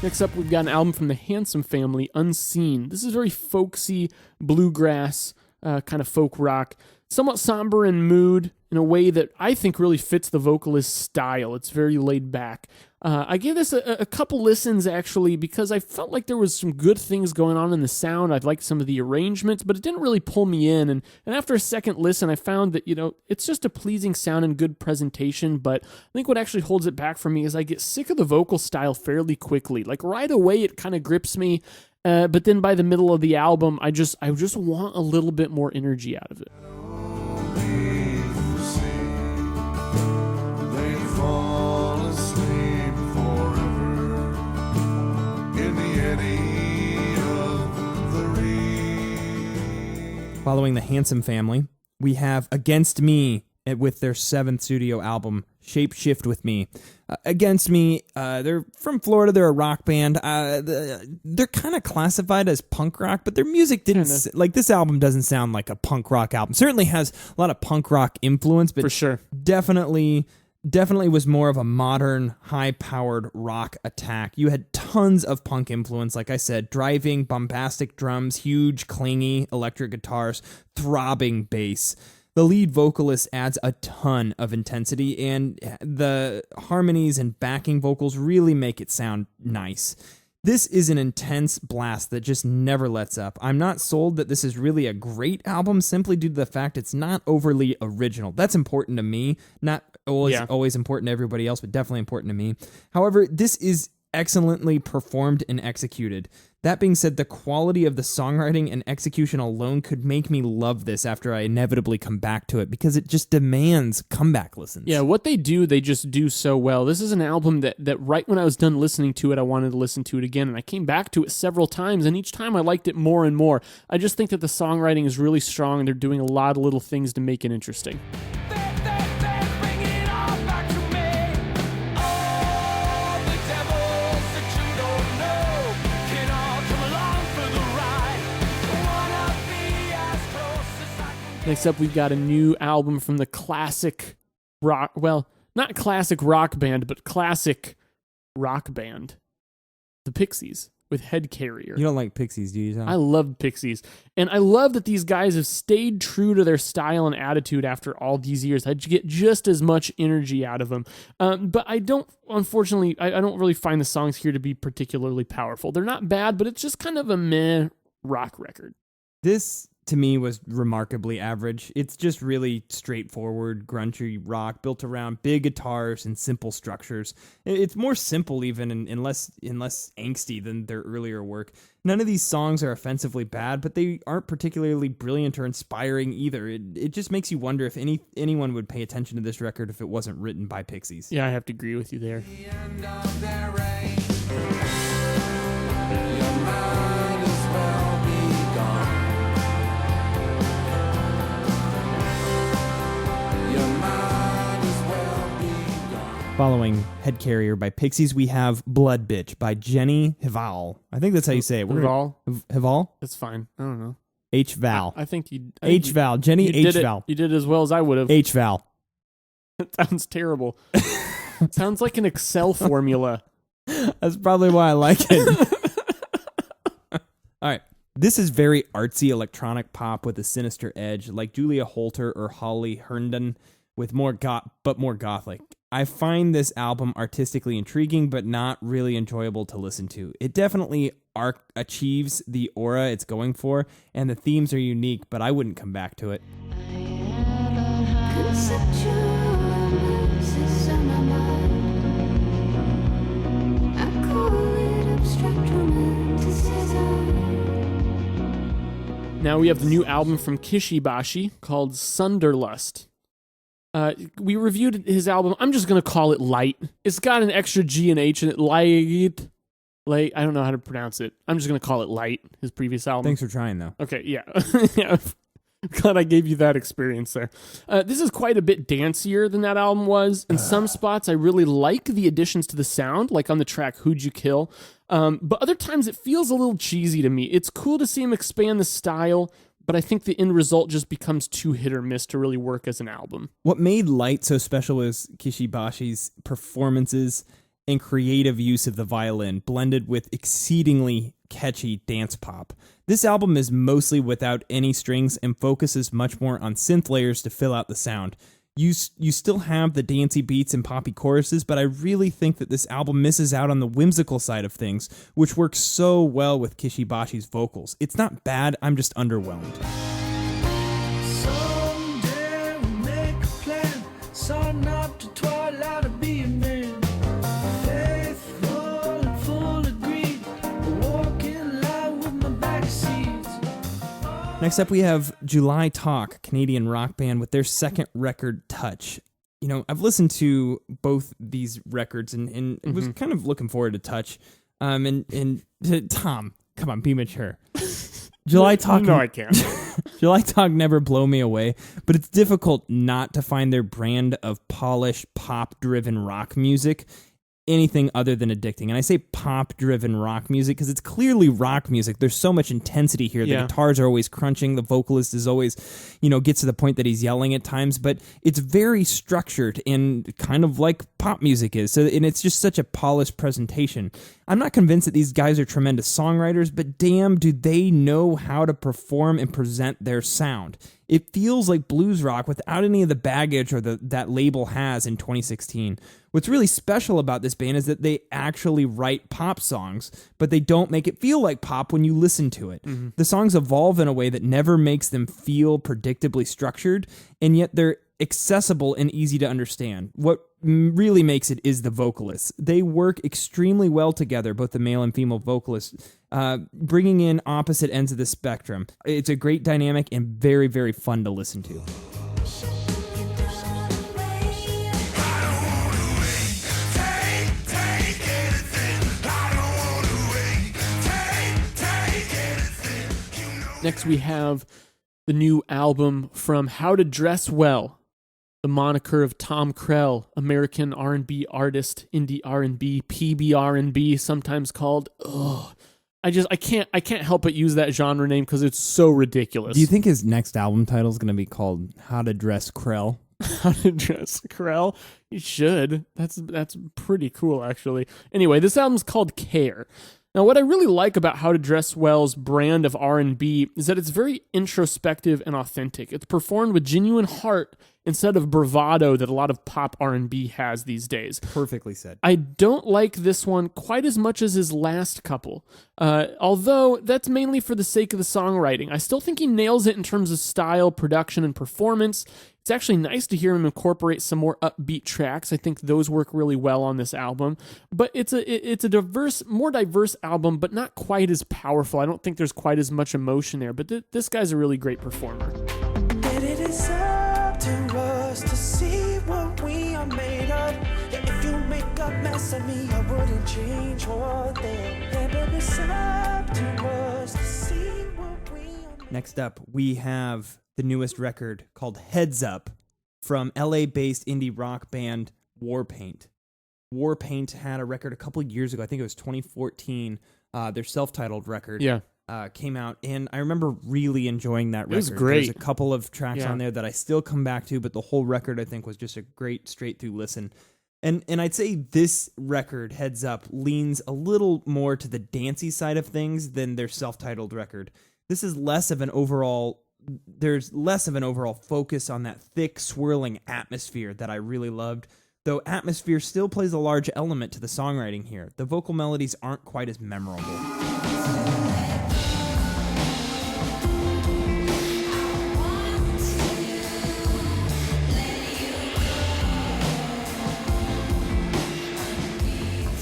Next up, we've got an album from the Handsome family, Unseen. This is very folksy, bluegrass, kind of folk rock, somewhat somber in mood in a way that I think really fits the vocalist's style. It's very laid back. I gave this a couple listens, actually, because I felt like there was some good things going on in the sound. I liked some of the arrangements, but it didn't really pull me in. And after a second listen, I found that, it's just a pleasing sound and good presentation. But I think what actually holds it back for me is I get sick of the vocal style fairly quickly. Like right away, it kind of grips me. But then by the middle of the album, I just want a little bit more energy out of it. Following the Handsome family, we have Against Me with their 7th studio album, Shape Shift With Me. Against Me, they're from Florida, they're a rock band. They're kind of classified as punk rock, but their music didn't, like this album doesn't sound like a punk rock album. Certainly has a lot of punk rock influence, but for sure, definitely was more of a modern, high-powered rock attack. You had tons of punk influence, like I said, driving, bombastic drums, huge, clingy electric guitars, throbbing bass. The lead vocalist adds a ton of intensity, and the harmonies and backing vocals really make it sound nice. This is an intense blast that just never lets up. I'm not sold that this is really a great album simply due to the fact it's not overly original. That's important to me. Not always important to everybody else, but definitely important to me. However, this is excellently performed and executed. That being said, the quality of the songwriting and execution alone could make me love this after I inevitably come back to it because it just demands comeback listens. Yeah, what they just do so well. This is an album that right when I was done listening to it, I wanted to listen to it again, and I came back to it several times, and each time I liked it more and more. I just think that the songwriting is really strong, and they're doing a lot of little things to make it interesting. Next up, we've got a new album from the classic rock, well, not classic rock band, but classic rock band, the Pixies, with Head Carrier. You don't like Pixies, do you, Tom? I love Pixies. And I love that these guys have stayed true to their style and attitude after all these years. I get just as much energy out of them. But I don't, unfortunately, I don't really find the songs here to be particularly powerful. They're not bad, but it's just kind of a meh rock record. This, to me, was remarkably average. It's just really straightforward, grungy rock built around big guitars and simple structures. It's more simple even and less angsty than their earlier work. None of these songs are offensively bad, but they aren't particularly brilliant or inspiring either. It just makes you wonder if anyone would pay attention to this record if it wasn't written by Pixies. Yeah, I have to agree with you there. The end of their reign. Your might as well be gone. Following Head Carrier by Pixies, we have Blood Bitch by Jenny Hval. I think that's how you say it. Hval? Hval? That's fine. I don't know. Hval. I think you... Hval. Jenny Hval. You did it as well as I would have. Hval. That sounds terrible. Sounds like an Excel formula. That's probably why I like it. All right. This is very artsy electronic pop with a sinister edge, like Julia Holter or Holly Herndon, with more gothic. I find this album artistically intriguing, but not really enjoyable to listen to. It definitely achieves the aura it's going for, and the themes are unique, but I wouldn't come back to it. Now we have the new album from Kishi Bashi called Sunderlust. We reviewed his album. I'm just going to call it Light. It's got an extra G and H in it. Light. I don't know how to pronounce it. I'm just going to call it Light, his previous album. Thanks for trying, though. Okay, yeah. Yeah. I'm glad I gave you that experience there. This is quite a bit dancier than that album was. In some spots, I really like the additions to the sound, like on the track Who'd You Kill? But other times it feels a little cheesy to me. It's cool to see him expand the style, but I think the end result just becomes too hit or miss to really work as an album. What made Light so special was Kishi Bashi's performances and creative use of the violin, blended with exceedingly catchy dance pop. This album is mostly without any strings and focuses much more on synth layers to fill out the sound. You still have the dancey beats and poppy choruses, but I really think that this album misses out on the whimsical side of things, which works so well with Kishi Bashi's vocals. It's not bad, I'm just underwhelmed. Someday we'll make a plan, sun up to twilight, I'll be a man. Faithful and full of greed, walking light with my back seats. Next up, we have July Talk, Canadian rock band, with their second record, Touch. You know, I've listened to both these records and was kind of looking forward to Touch. And Tom, come on, be mature. July Talk. No, I can't. July Talk never blow me away, but it's difficult not to find their brand of polished, pop-driven rock music anything other than addicting. And I say pop-driven rock music because it's clearly rock music. There's so much intensity here. The guitars are always crunching. The vocalist is always, gets to the point that he's yelling at times. But it's very structured and kind of like pop music is. And it's just such a polished presentation. I'm not convinced that these guys are tremendous songwriters, but damn, do they know how to perform and present their sound. It feels like blues rock without any of the baggage or that label has in 2016. What's really special about this band is that they actually write pop songs, but they don't make it feel like pop when you listen to it. Mm-hmm. The songs evolve in a way that never makes them feel predictably structured, and yet they're accessible and easy to understand. What really makes it is the vocalists. They work extremely well together, both the male and female vocalists, bringing in opposite ends of the spectrum. It's a great dynamic and very, very fun to listen to. Next, we have the new album from How to Dress Well, the moniker of Tom Krell, American R&B artist, indie R&B, PB R&B, sometimes called. I can't help but use that genre name because it's so ridiculous. Do you think his next album title is going to be called How to Dress Krell? How to Dress Krell? You should. That's pretty cool, actually. Anyway, this album's called Care. Now, what I really like about How to Dress Well's brand of R&B is that it's very introspective and authentic. It's performed with genuine heart instead of bravado that a lot of pop R&B has these days. Perfectly said. I don't like this one quite as much as his last couple, although that's mainly for the sake of the songwriting. I still think he nails it in terms of style, production, and performance. It's actually nice to hear him incorporate some more upbeat tracks. I think those work really well on this album. But it's a more diverse album, but not quite as powerful. I don't think there's quite as much emotion there. But this guy's a really great performer. And it is up to us to see what we are made of. Yeah, if you make a mess of me, I wouldn't change one thing. Yeah, baby, it's up to us to see what we are made of. Next up, we have the newest record called Heads Up from LA-based indie rock band Warpaint. Warpaint had a record a couple of years ago. I think it was 2014. Their self-titled record came out, and I remember really enjoying that record. It was great. There's a couple of tracks on there that I still come back to, but the whole record, I think, was just a great straight-through listen. And I'd say this record, Heads Up, leans a little more to the dancey side of things than their self-titled record. This is less of an overall... There's less of an overall focus on that thick, swirling atmosphere that I really loved, though atmosphere still plays a large element to the songwriting here. The vocal melodies aren't quite as memorable.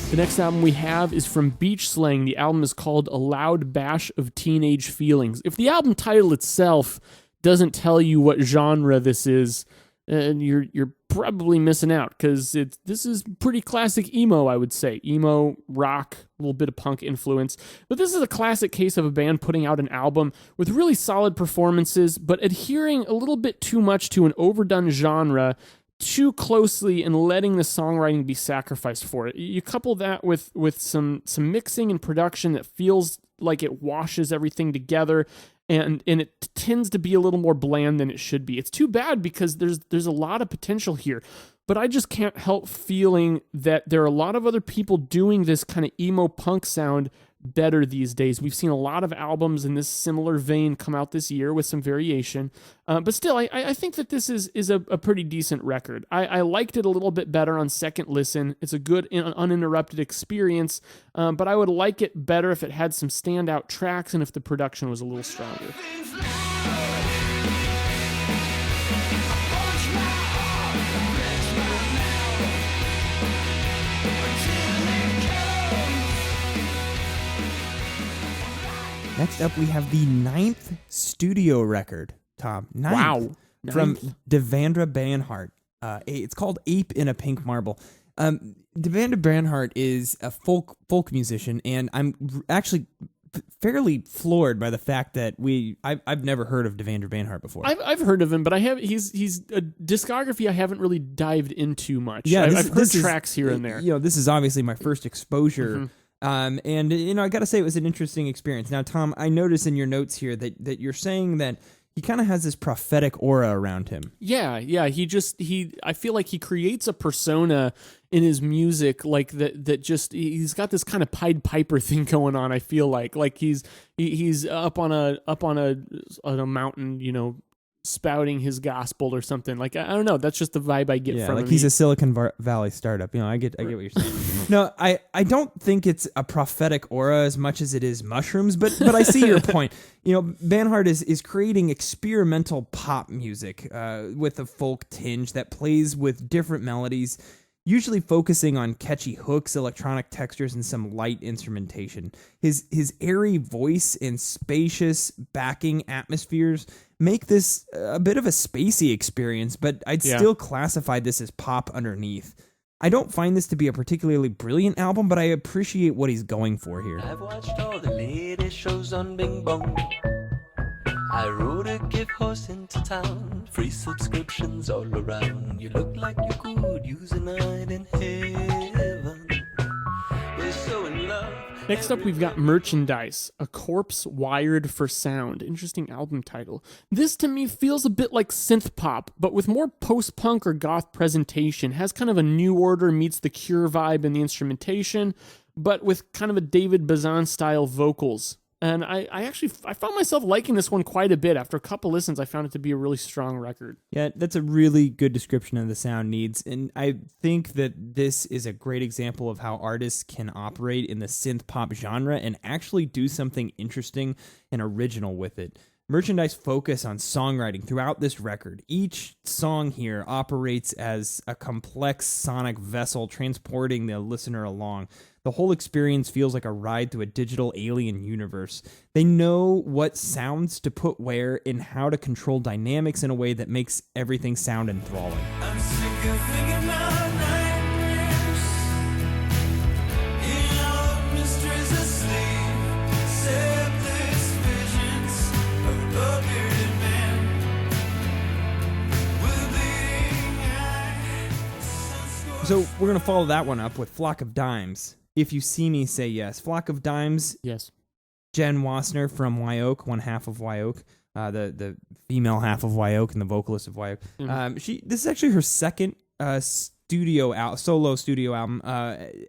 The next album we have is from Beach Slang. The album is called A Loud Bash of Teenage Feelings. If the album title itself doesn't tell you what genre this is, you're probably missing out, because this is pretty classic emo, I would say. Emo, rock, a little bit of punk influence. But this is a classic case of a band putting out an album with really solid performances, but adhering a little bit too much to an overdone genre too closely and letting the songwriting be sacrificed for it. You couple that with some mixing and production that feels like it washes everything together, and it tends to be a little more bland than it should be. It's too bad, because there's a lot of potential here, but I just can't help feeling that there are a lot of other people doing this kind of emo punk sound better these days. We've seen a lot of albums in this similar vein come out this year with some variation, but still, I think that this is a pretty decent record. I liked it a little bit better on second listen. It's a good uninterrupted experience, but I would like it better if it had some standout tracks and if the production was a little stronger. Next up, we have the 9th studio record, Tom. 9th, wow. From Devendra Banhart. It's called Ape in a Pink Marble. Devendra Banhart is a folk musician, and I'm actually fairly floored by the fact that I've never heard of Devendra Banhart before. I've heard of him, but he's a discography I haven't really dived into much. Yeah, I've heard tracks here and there. This is obviously my first exposure. Mm-hmm. And I got to say it was an interesting experience. Now, Tom, I notice in your notes here that you're saying that he kind of has this prophetic aura around him. Yeah. I feel like he creates a persona in his music like that he's got this kind of Pied Piper thing going on. I feel like he's up on a mountain, spouting his gospel or something. Like, I don't know. That's just the vibe I get from him. Like he's a Silicon Valley startup. I get what you're saying. No, I don't think it's a prophetic aura as much as it is mushrooms, but I see your point. Banhart is creating experimental pop music with a folk tinge that plays with different melodies, usually focusing on catchy hooks, electronic textures, and some light instrumentation. His airy voice and spacious backing atmospheres make this a bit of a spacey experience, but I'd still classify this as pop underneath. I don't find this to be a particularly brilliant album, but I appreciate what he's going for here. I've watched all the latest shows on Bing Bong. I rode a gift horse into town. Free subscriptions all around. You look like you could use a night in heaven. We're so in love. Next up, we've got Merchandise, A Corpse Wired for Sound. Interesting album title. This, to me, feels a bit like synth pop, but with more post-punk or goth presentation. Has kind of a New Order meets The Cure vibe in the instrumentation, but with kind of a David Bazan-style vocals. And I found myself liking this one quite a bit. After a couple listens, I found it to be a really strong record. Yeah, that's a really good description of the sound needs. And I think that this is a great example of how artists can operate in the synth pop genre and actually do something interesting and original with it. Merchandise focus on songwriting throughout this record. Each song here operates as a complex sonic vessel transporting the listener along. The whole experience feels like a ride through a digital alien universe. They know what sounds to put where and how to control dynamics in a way that makes everything sound enthralling. I'm sick of thinking about nightmares. Mysteries asleep. Septic visions of a bearded man with bleeding eyes. So we're going to follow that one up with Flock of Dimes. If You See Me, Say Yes. Flock of Dimes, Yes. Jen Wassner from Wyoke, one half of Wyoke, the female half of Wyoke and the vocalist of Wyoke. This is actually her second solo studio album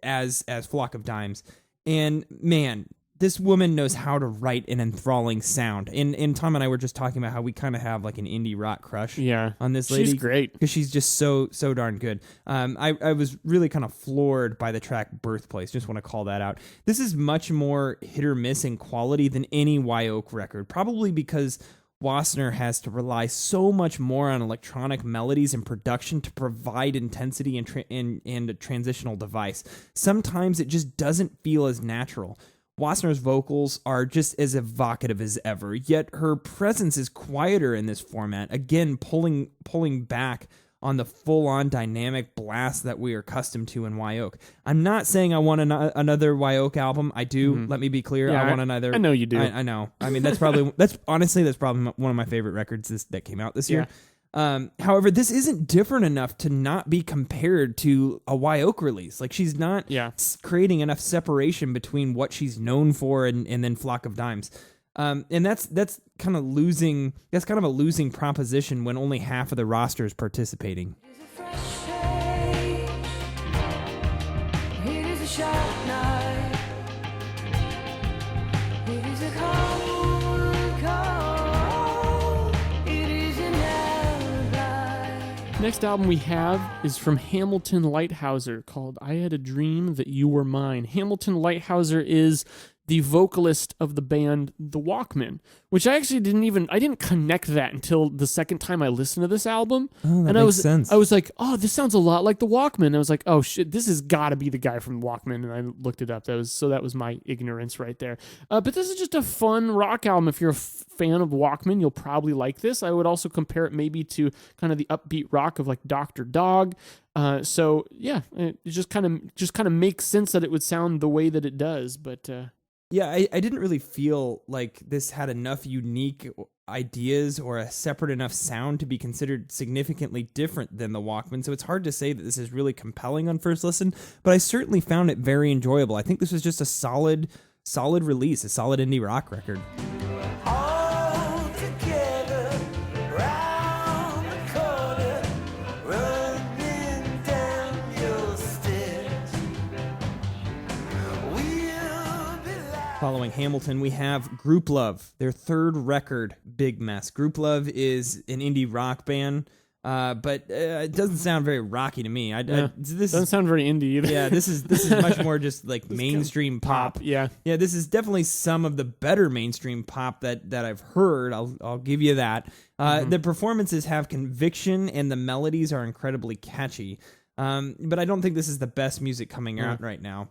as Flock of Dimes. And man, this woman knows how to write an enthralling sound. And Tom and I were just talking about how we kind of have like an indie rock crush on this lady. She's great. Because she's just so darn good. I was really kind of floored by the track Birthplace. Just want to call that out. This is much more hit or miss in quality than any Wyoke record, probably because Wassner has to rely so much more on electronic melodies and production to provide intensity and a transitional device. Sometimes it just doesn't feel as natural. Wassner's vocals are just as evocative as ever, yet her presence is quieter in this format, again pulling back on the full-on dynamic blast that we are accustomed to in Wyoke. I'm not saying I want another Wyoke album. I do. Let me be clear. Yeah, I want another. I know you do. I know. I mean, that's probably one of my favorite records that came out this year. However, this isn't different enough to not be compared to a Wyoke release. Like, she's not creating enough separation between what she's known for and then Flock of Dimes. And that's kind of losing. That's kind of a losing proposition when only half of the roster is participating. Next album we have is from Hamilton Leithauser called I Had a Dream That You Were Mine. Hamilton Leithauser is the vocalist of the band The Walkmen, which I actually didn't connect that until the second time I listened to this album. Oh, that makes sense. I was like, oh, this sounds a lot like The Walkmen. I was like, oh shit, this has got to be the guy from The Walkmen, and I looked it up. That was my ignorance right there. But this is just a fun rock album. If you're a fan of Walkmen, you'll probably like this. I would also compare it maybe to kind of the upbeat rock of like Dr. Dog. So yeah, it just kind of makes sense that it would sound the way that it does, but. Yeah, I didn't really feel like this had enough unique ideas or a separate enough sound to be considered significantly different than the Walkman, so it's hard to say that this is really compelling on first listen, but I certainly found it very enjoyable. I think this was just a solid release, a solid indie rock record. Following Hamilton, we have Group Love, their third record, Big Mess. Group Love is an indie rock band, but it doesn't sound very rocky to me. This doesn't sound very indie either. Yeah, this is much more just like mainstream pop. Yeah, this is definitely some of the better mainstream pop that I've heard. I'll give you that. The performances have conviction, and the melodies are incredibly catchy. But I don't think this is the best music coming out right now.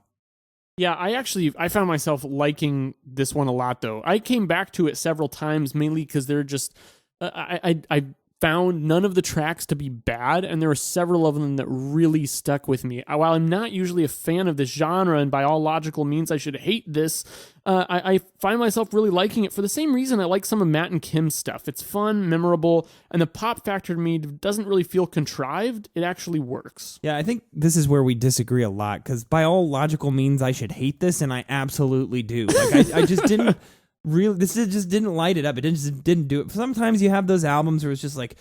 Yeah, I found myself liking this one a lot, though. I came back to it several times, mainly because they're just... I found none of the tracks to be bad, and there were several of them that really stuck with me. While I'm not usually a fan of this genre, and by all logical means I should hate this, I find myself really liking it for the same reason I like some of Matt and Kim's stuff. It's fun, memorable, and the pop factor to me doesn't really feel contrived. It actually works. Yeah, I think this is where we disagree a lot, because by all logical means I should hate this, and I absolutely do. Like, I just didn't... just didn't light it up. It just didn't do it. Sometimes you have those albums where it's just like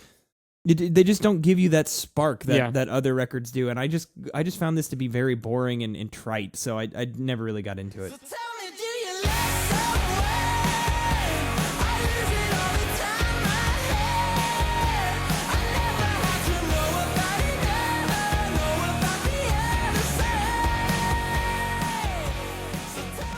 they just don't give you that spark that other records do. And I just found this to be very boring and trite. So I never really got into it. So tell me, do you love someone? I lose it all the time. My head, I never had to know about it. Never know about the other side.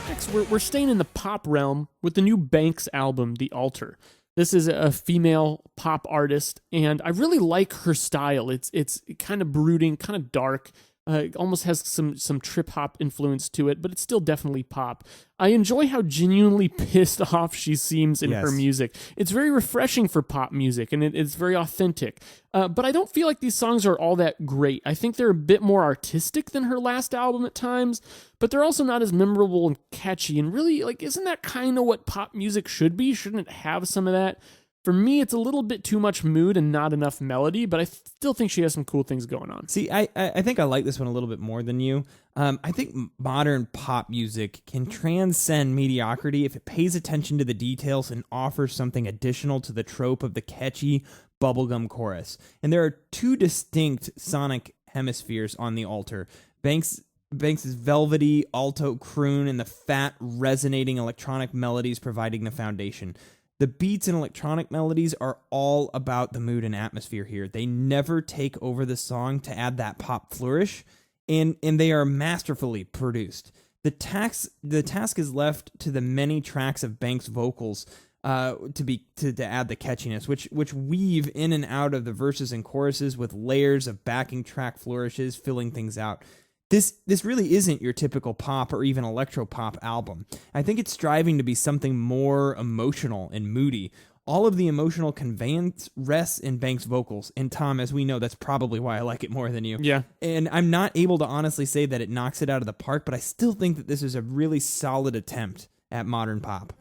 Next, we're staying in the pop realm with the new Banks album, The Altar. This is a female pop artist, and I really like her style. It's kind of brooding, kind of dark. It almost has some trip hop influence to it, but it's still definitely pop. I enjoy how genuinely pissed off she seems in her music. It's very refreshing for pop music, and it's very authentic. But I don't feel like these songs are all that great. I think they're a bit more artistic than her last album at times, but they're also not as memorable and catchy. And really, like, isn't that kind of what pop music should be? Shouldn't it have some of that For me, it's a little bit too much mood and not enough melody, but I still think she has some cool things going on. See, I think I like this one a little bit more than you. I think modern pop music can transcend mediocrity if it pays attention to the details and offers something additional to the trope of the catchy bubblegum chorus. And there are two distinct sonic hemispheres on the altar. Banks' velvety alto croon and the fat, resonating electronic melodies providing the foundation. The beats and electronic melodies are all about the mood and atmosphere here. They never take over the song to add that pop flourish, and they are masterfully produced. The task is left to the many tracks of Banks' vocals to add the catchiness, which weave in and out of the verses and choruses with layers of backing track flourishes filling things out. This really isn't your typical pop or even electro pop album. I think it's striving to be something more emotional and moody. All of the emotional conveyance rests in Banks' vocals. And Tom, as we know, that's probably why I like it more than you. Yeah. And I'm not able to honestly say that it knocks it out of the park, but I still think that this is a really solid attempt at modern pop.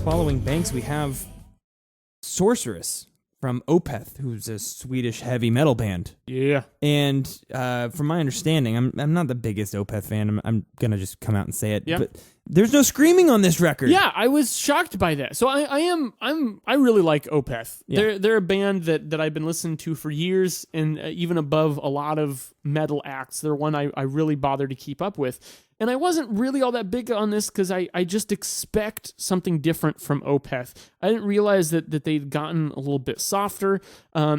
Following Banks, we have Sorceress from Opeth, who's a Swedish heavy metal band. Yeah. And from my understanding, I'm not the biggest Opeth fan. I'm gonna just come out and say it. Yeah. But there's no screaming on this record. Yeah, I was shocked by that. So I really like Opeth. Yeah. They're a band that I've been listening to for years, and even above a lot of metal acts, they're one I really bother to keep up with. And I wasn't really all that big on this because I just expect something different from Opeth. I didn't realize that they'd gotten a little bit softer.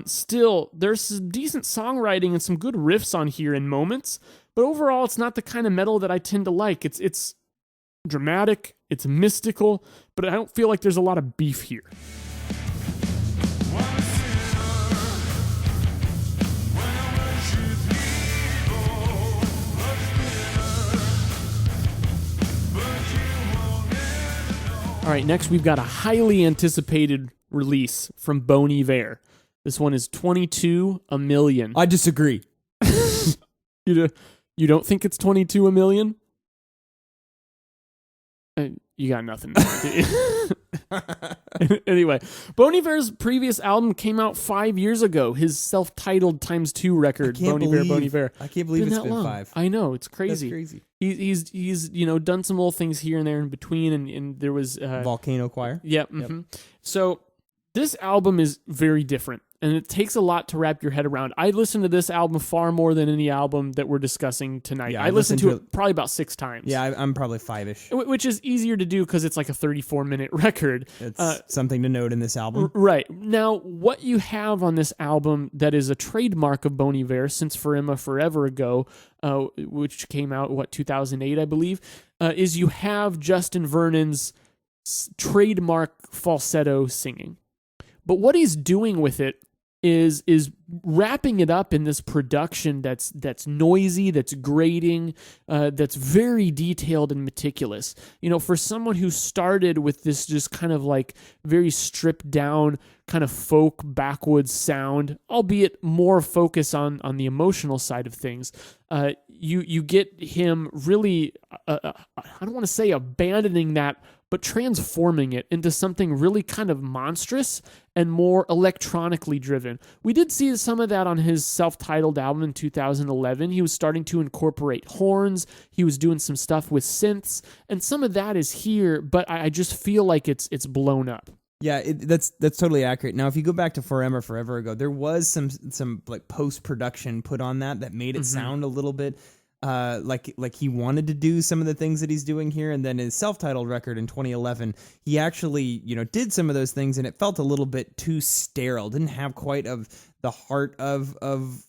Still, there's some decent songwriting and some good riffs on here in moments, but overall, it's not the kind of metal that I tend to like. It's dramatic, it's mystical, but I don't feel like there's a lot of beef here. All right, next we've got a highly anticipated release from Bon Iver. This one is 22 a million. I disagree. You don't think it's 22 a million? You got nothing. Anyway, Bon Iver's previous album came out 5 years ago. His self-titled ×2 record, Bon Iver. I can't believe it's that been long. 5. I know, it's crazy. That's crazy. He's done some little things here and there in between, and there was Volcano Choir. Yep. Mm-hmm. So this album is very different, and it takes a lot to wrap your head around. I listened to this album far more than any album that we're discussing tonight. Yeah, I listened to it probably about 6 times. Yeah, I'm probably 5-ish. Which is easier to do because it's like a 34-minute record. It's something to note in this album. Right. Now, what you have on this album that is a trademark of Bon Iver since Forever Ago, which came out, 2008, I believe, is you have Justin Vernon's trademark falsetto singing. But what he's doing with it is wrapping it up in this production that's noisy, that's grating, that's very detailed and meticulous. For someone who started with this just kind of like very stripped down kind of folk backwoods sound, albeit more focus on the emotional side of things, you get him really, I don't want to say abandoning that, but transforming it into something really kind of monstrous and more electronically driven. We did see some of that on his self-titled album in 2011. He was starting to incorporate horns. He was doing some stuff with synths, and some of that is here, but I just feel like it's blown up. Yeah, that's totally accurate. Now, if you go back to Forever Ago, there was some like post-production put on that made it sound a little bit like he wanted to do some of the things that he's doing here. And then his self-titled record in 2011, he actually, did some of those things, and it felt a little bit too sterile. Didn't have quite of the heart of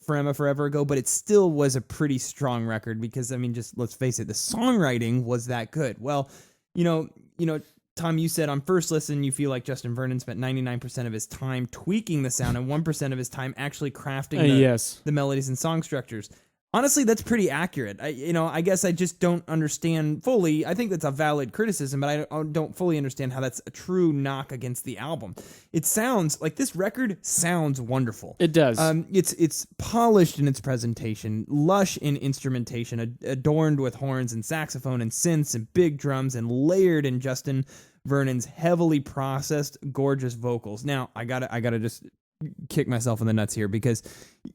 Forever Ago, but it still was a pretty strong record because, just let's face it, the songwriting was that good. Well, Tom, you said on first listen you feel like Justin Vernon spent 99% of his time tweaking the sound and 1% of his time actually crafting the melodies and song structures. Honestly, that's pretty accurate. I guess I just don't understand fully. I think that's a valid criticism, but I don't fully understand how that's a true knock against the album. It sounds like this record sounds wonderful. It does. It's polished in its presentation, lush in instrumentation, adorned with horns and saxophone and synths and big drums, and layered in Justin Vernon's heavily processed, gorgeous vocals. Now, I gotta just kick myself in the nuts here, because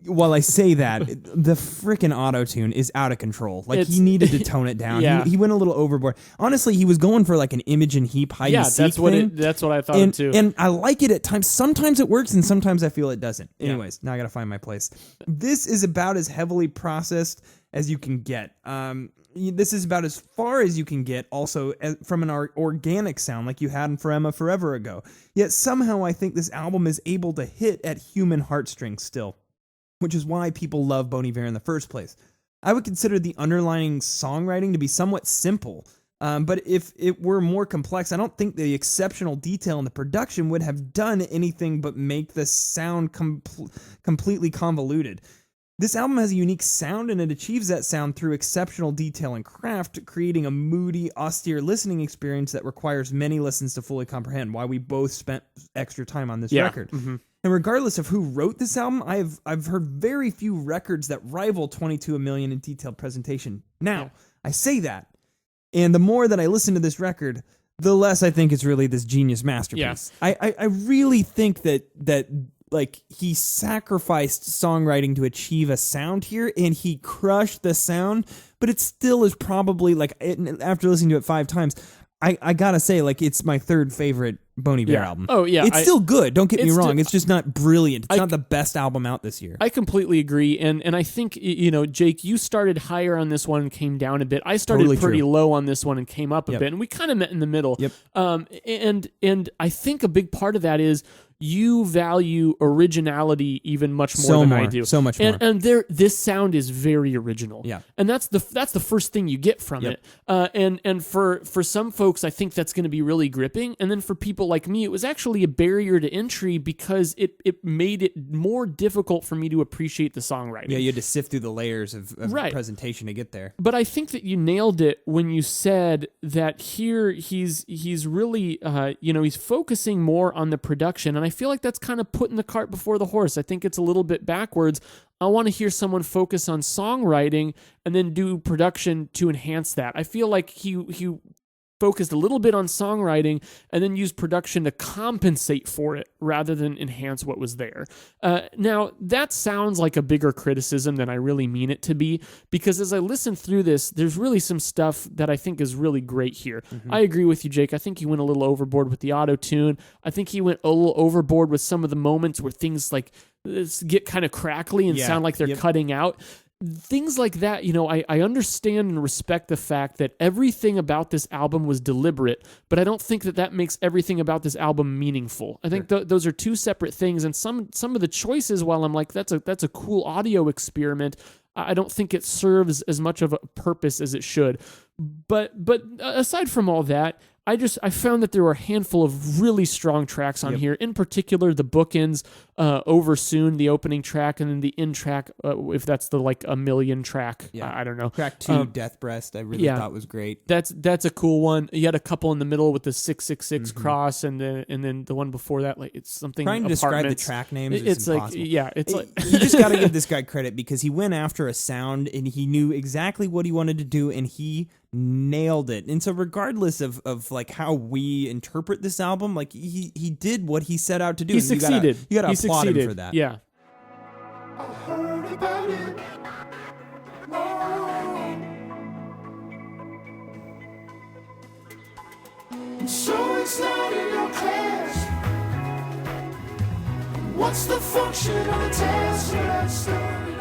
while I say that, the frickin' auto-tune is out of control. Like, he needed to tone it down. Yeah. He went a little overboard. Honestly, he was going for like an Imogen Heap hide and seek thing. That's what I thought too. And I like it at times. Sometimes it works, and sometimes I feel it doesn't. Anyways, now I gotta find my place. This is about as heavily processed as you can get. This is about as far as you can get, also from an organic sound like you had in Forever forever ago. Yet somehow I think this album is able to hit at human heartstrings still, which is why people love Bon Iver in the first place. I would consider the underlying songwriting to be somewhat simple, but if it were more complex, I don't think the exceptional detail in the production would have done anything but make the sound completely convoluted. This album has a unique sound, and it achieves that sound through exceptional detail and craft, creating a moody, austere listening experience that requires many listens to fully comprehend, why we both spent extra time on this record. Mm-hmm. And regardless of who wrote this album, I've heard very few records that rival 22 A Million in detailed presentation. Now, I say that, and the more that I listen to this record, the less I think it's really this genius masterpiece. Yeah. I really think that like, he sacrificed songwriting to achieve a sound here, and he crushed the sound, but it still is probably, like, after listening to it 5 times, I gotta say, like, it's my third favorite Bon Iver album. Oh, yeah. It's still good, don't get me wrong. It's just not brilliant. It's not not the best album out this year. I completely agree, and I think, Jake, you started higher on this one and came down a bit. I started pretty low on this one and came up a bit, and we kind of met in the middle. Yep. And I think a big part of that is you value originality even much more than I do. So much more. And this sound is very original. Yeah. And that's the first thing you get from it. And for some folks, I think that's going to be really gripping. And then for people like me, it was actually a barrier to entry because it made it more difficult for me to appreciate the songwriting. Yeah, you had to sift through the layers of presentation to get there. But I think that you nailed it when you said that here he's really he's focusing more on the production, and I feel like that's kind of putting the cart before the horse. I think it's a little bit backwards. I want to hear someone focus on songwriting and then do production to enhance that. I feel like he focused a little bit on songwriting and then used production to compensate for it rather than enhance what was there. Now, that sounds like a bigger criticism than I really mean it to be, because as I listen through this, there's really some stuff that I think is really great here. I agree with you, Jake. I think he went a little overboard with the auto-tune. I think he went a little overboard with some of the moments where things like get kind of crackly and sound like they're cutting out. Things like that, I understand and respect the fact that everything about this album was deliberate, but I don't think that makes everything about this album meaningful. I think those are two separate things, and some of the choices, while I'm like, that's a cool audio experiment, I don't think it serves as much of a purpose as it should. But aside from all that, I found that there were a handful of really strong tracks on here. In particular, the bookends, Over Soon, the opening track, and then the end track, if that's the like a million track. I don't know. Track 2, Death Breast, I really thought was great. That's a cool one. You had a couple in the middle with the 666 cross, and then the one before that, like it's something. Trying to describe the track names is impossible. It's like you just got to give this guy credit, because he went after a sound and he knew exactly what he wanted to do, and he nailed it. And so regardless of like how we interpret this album, like he did what he set out to do. He succeeded. You gotta applaud him for that. Yeah. I heard about it. Oh. So it's not in your class. What's the function of the test?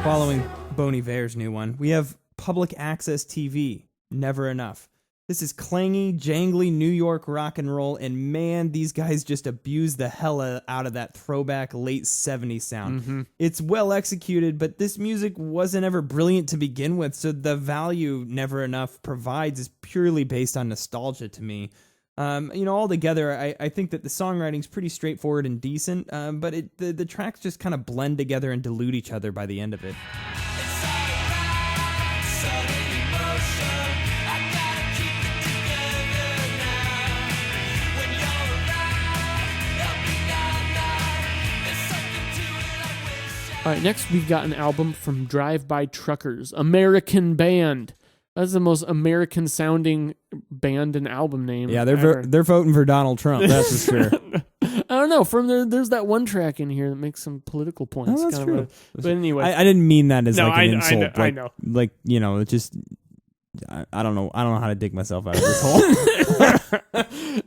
Following Bon Iver's new one, we have Public Access TV, Never Enough. This is clangy, jangly New York rock and roll, and man, these guys just abuse the hell out of that throwback late 70s sound. It's well executed, but this music wasn't ever brilliant to begin with, so the value Never Enough provides is purely based on nostalgia to me. Altogether, I think that the songwriting's pretty straightforward and decent, but the tracks just kind of blend together and dilute each other by the end of it. It's alright. sudden emotion. I gotta keep it together now. When you're around, help me now. There's something to it I wish I All right, next we've got an album from Drive-By Truckers, American band. That's the most American sounding band and album name. Yeah, ever. they're voting for Donald Trump. That's for sure. I don't know. From there's that one track in here that makes some political points. Oh, that's kind of true. but anyway, I didn't mean that as No, like an I insult. know- I know. Like it's just I don't know. I don't know how to dig myself out of this hole.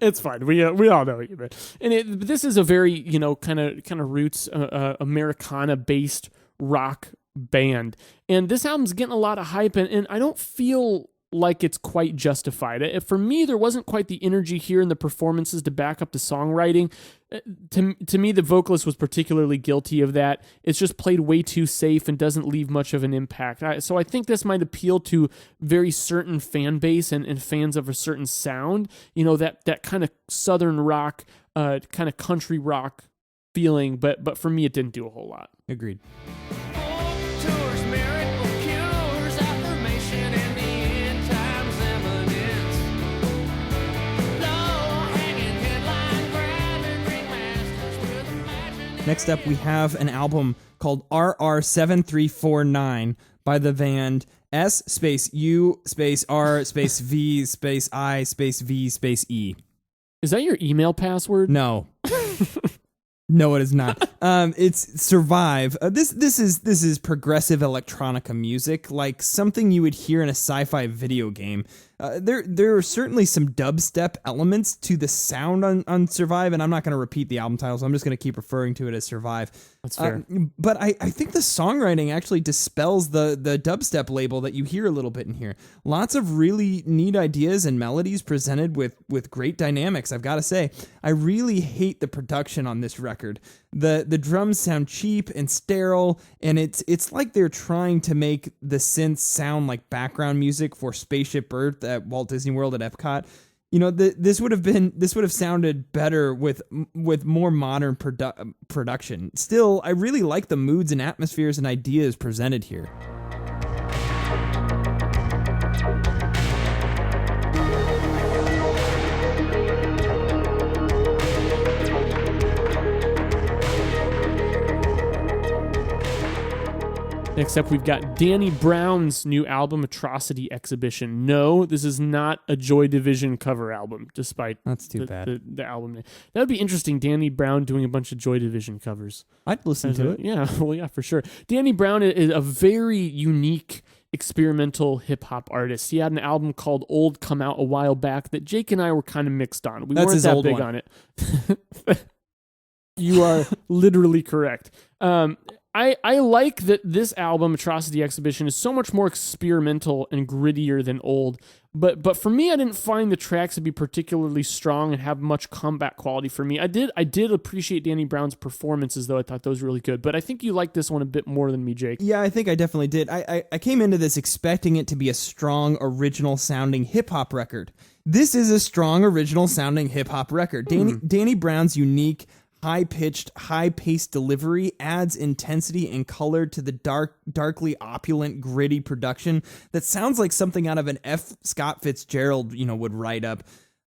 it's fine. We all know what you meant. And this is a very kind of roots Americana based rock band, and this album's getting a lot of hype, and I don't feel like it's quite justified. For me, there wasn't quite the energy here in the performances to back up the songwriting. To me, the vocalist was particularly guilty of that. It's just played way too safe and doesn't leave much of an impact. So I think this might appeal to very certain fan base and fans of a certain sound. That kind of southern rock, kind of country rock feeling. But for me, it didn't do a whole lot. Agreed. Tours, miracle cures, affirmation in the end times eminence. Low-hanging headline grabbing ringmasters with imagination. Next up, we have an album called RR7349 by the band S space U space R space V space I space V space E. Is that your email password? No. No, it is not. It's Survive. This is progressive electronica music, like something you would hear in a sci-fi video game. There are certainly some dubstep elements to the sound on Survive, and I'm not going to repeat the album title, so I'm just going to keep referring to it as Survive. That's fair. But I think the songwriting actually dispels the dubstep label that you hear a little bit in here. Lots of really neat ideas and melodies presented with great dynamics, I've got to say. I really hate the production on this record. The drums sound cheap and sterile, and it's like they're trying to make the synths sound like background music for Spaceship Earth at Walt Disney World at Epcot. This would have sounded better with more modern production. Still, I really like the moods and atmospheres and ideas presented here. Next up, we've got Danny Brown's new album, Atrocity Exhibition. No, this is not a Joy Division cover album, despite That's too bad. The album name. That would be interesting, Danny Brown doing a bunch of Joy Division covers. I'd listen to it. Yeah, well, yeah, for sure. Danny Brown is a very unique experimental hip-hop artist. He had an album called Old come out a while back that Jake and I were kind of mixed on. We That's weren't his that old big one. on it. You are literally correct. I like that this album, Atrocity Exhibition, is so much more experimental and grittier than Old. But for me, I didn't find the tracks to be particularly strong and have much comeback quality for me. I did appreciate Danny Brown's performances, though. I thought those were really good. But I think you like this one a bit more than me, Jake. Yeah, I think I definitely did. I came into this expecting it to be a strong, original-sounding hip-hop record. This is a strong, original-sounding hip-hop record. Danny Brown's unique, high-pitched, high-paced delivery adds intensity and color to the darkly opulent, gritty production that sounds like something out of an F. Scott Fitzgerald, would write up.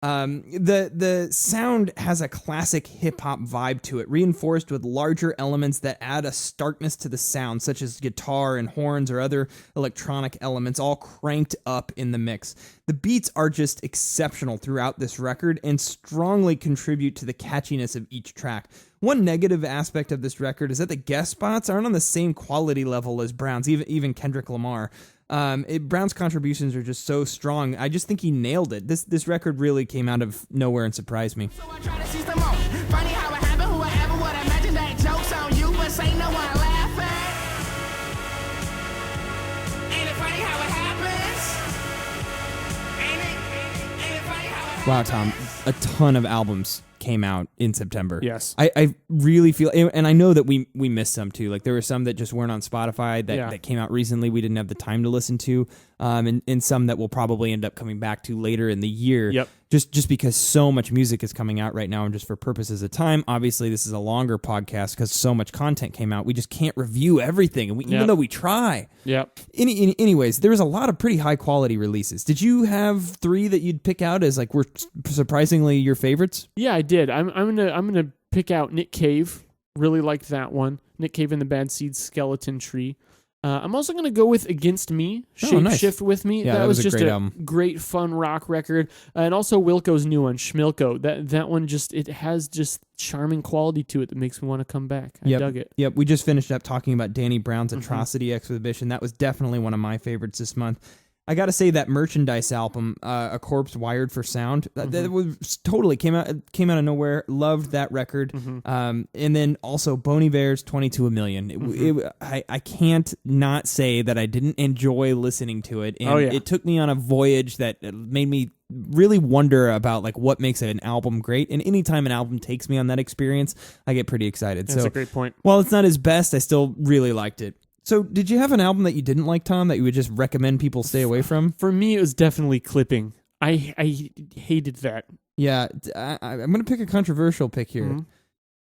The sound has a classic hip-hop vibe to it, reinforced with larger elements that add a starkness to the sound, such as guitar and horns or other electronic elements, all cranked up in the mix. The beats are just exceptional throughout this record and strongly contribute to the catchiness of each track. One negative aspect of this record is that the guest spots aren't on the same quality level as Brown's, even Kendrick Lamar. Brown's contributions are just so strong. I just think he nailed it. This record really came out of nowhere and surprised me. So I try to seize the moment. Funny how it happened. Whoever would imagine that joke's on you, but say no one laughing. Ain't it funny how it happens? Ain't it funny how it Wow, Tom, a ton of albums came out in September. Yes. I really feel, and I know that we missed some too. Like there were some that just weren't on Spotify that came out recently we didn't have the time to listen to. and some that we'll probably end up coming back to later in the year. Yep. Just because so much music is coming out right now, and just for purposes of time, obviously this is a longer podcast because so much content came out. We just can't review everything, and even though we try. Yep. Anyways, there was a lot of pretty high quality releases. Did you have 3 that you'd pick out as like were surprisingly your favorites? Yeah, I did. I'm gonna pick out Nick Cave. Really liked that one. Nick Cave and the Bad Seeds Skeleton Tree. I'm also going to go with Against Me, Shift With Me. Yeah, that was a just great a album. great, fun rock record. And also Wilco's new one, Schmilco. That one just, it has just charming quality to it that makes me want to come back. I dug it. Yep, we just finished up talking about Danny Brown's Atrocity exhibition. That was definitely one of my favorites this month. I got to say that merchandise album, A Corpse Wired for Sound, that was totally came out of nowhere. Loved that record. And then also Bon Iver's 22 A Million. I can't not say that I didn't enjoy listening to it. And it took me on a voyage that made me really wonder about like what makes an album great. And anytime an album takes me on that experience, I get pretty excited. That's a great point. While it's not his best, I still really liked it. So, did you have an album that you didn't like, Tom, that you would just recommend people stay away from? For me, it was definitely Clipping. I hated that. Yeah, I'm going to pick a controversial pick here.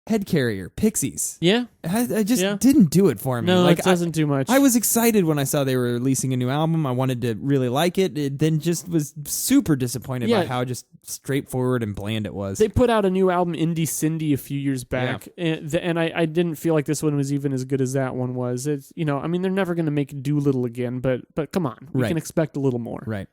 Head Carrier, Pixies. Yeah. I just didn't do it for me. No, like, it doesn't do much. I was excited when I saw they were releasing a new album. I wanted to really like it. It then just was super disappointed by how just straightforward and bland it was. They put out a new album, Indie Cindy, a few years back, and I didn't feel like this one was even as good as that one was. It's, I mean, they're never going to make Doolittle again, but come on. We can expect a little more. Right.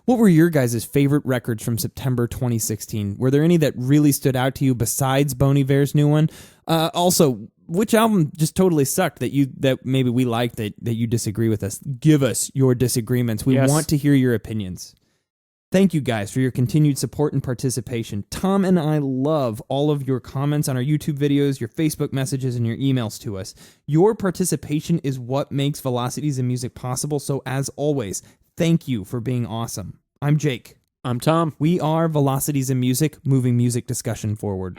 What were your guys' favorite records from September 2016? Were there any that really stood out to you besides Bon Iver's new one? Also, which album just totally sucked that maybe we liked that you disagree with us? Give us your disagreements. We want to hear your opinions. Thank you guys for your continued support and participation. Tom and I love all of your comments on our YouTube videos, your Facebook messages, and your emails to us. Your participation is what makes Velocities in Music possible, so as always, thank you for being awesome. I'm Jake. I'm Tom. We are Velocities in Music, moving music discussion forward.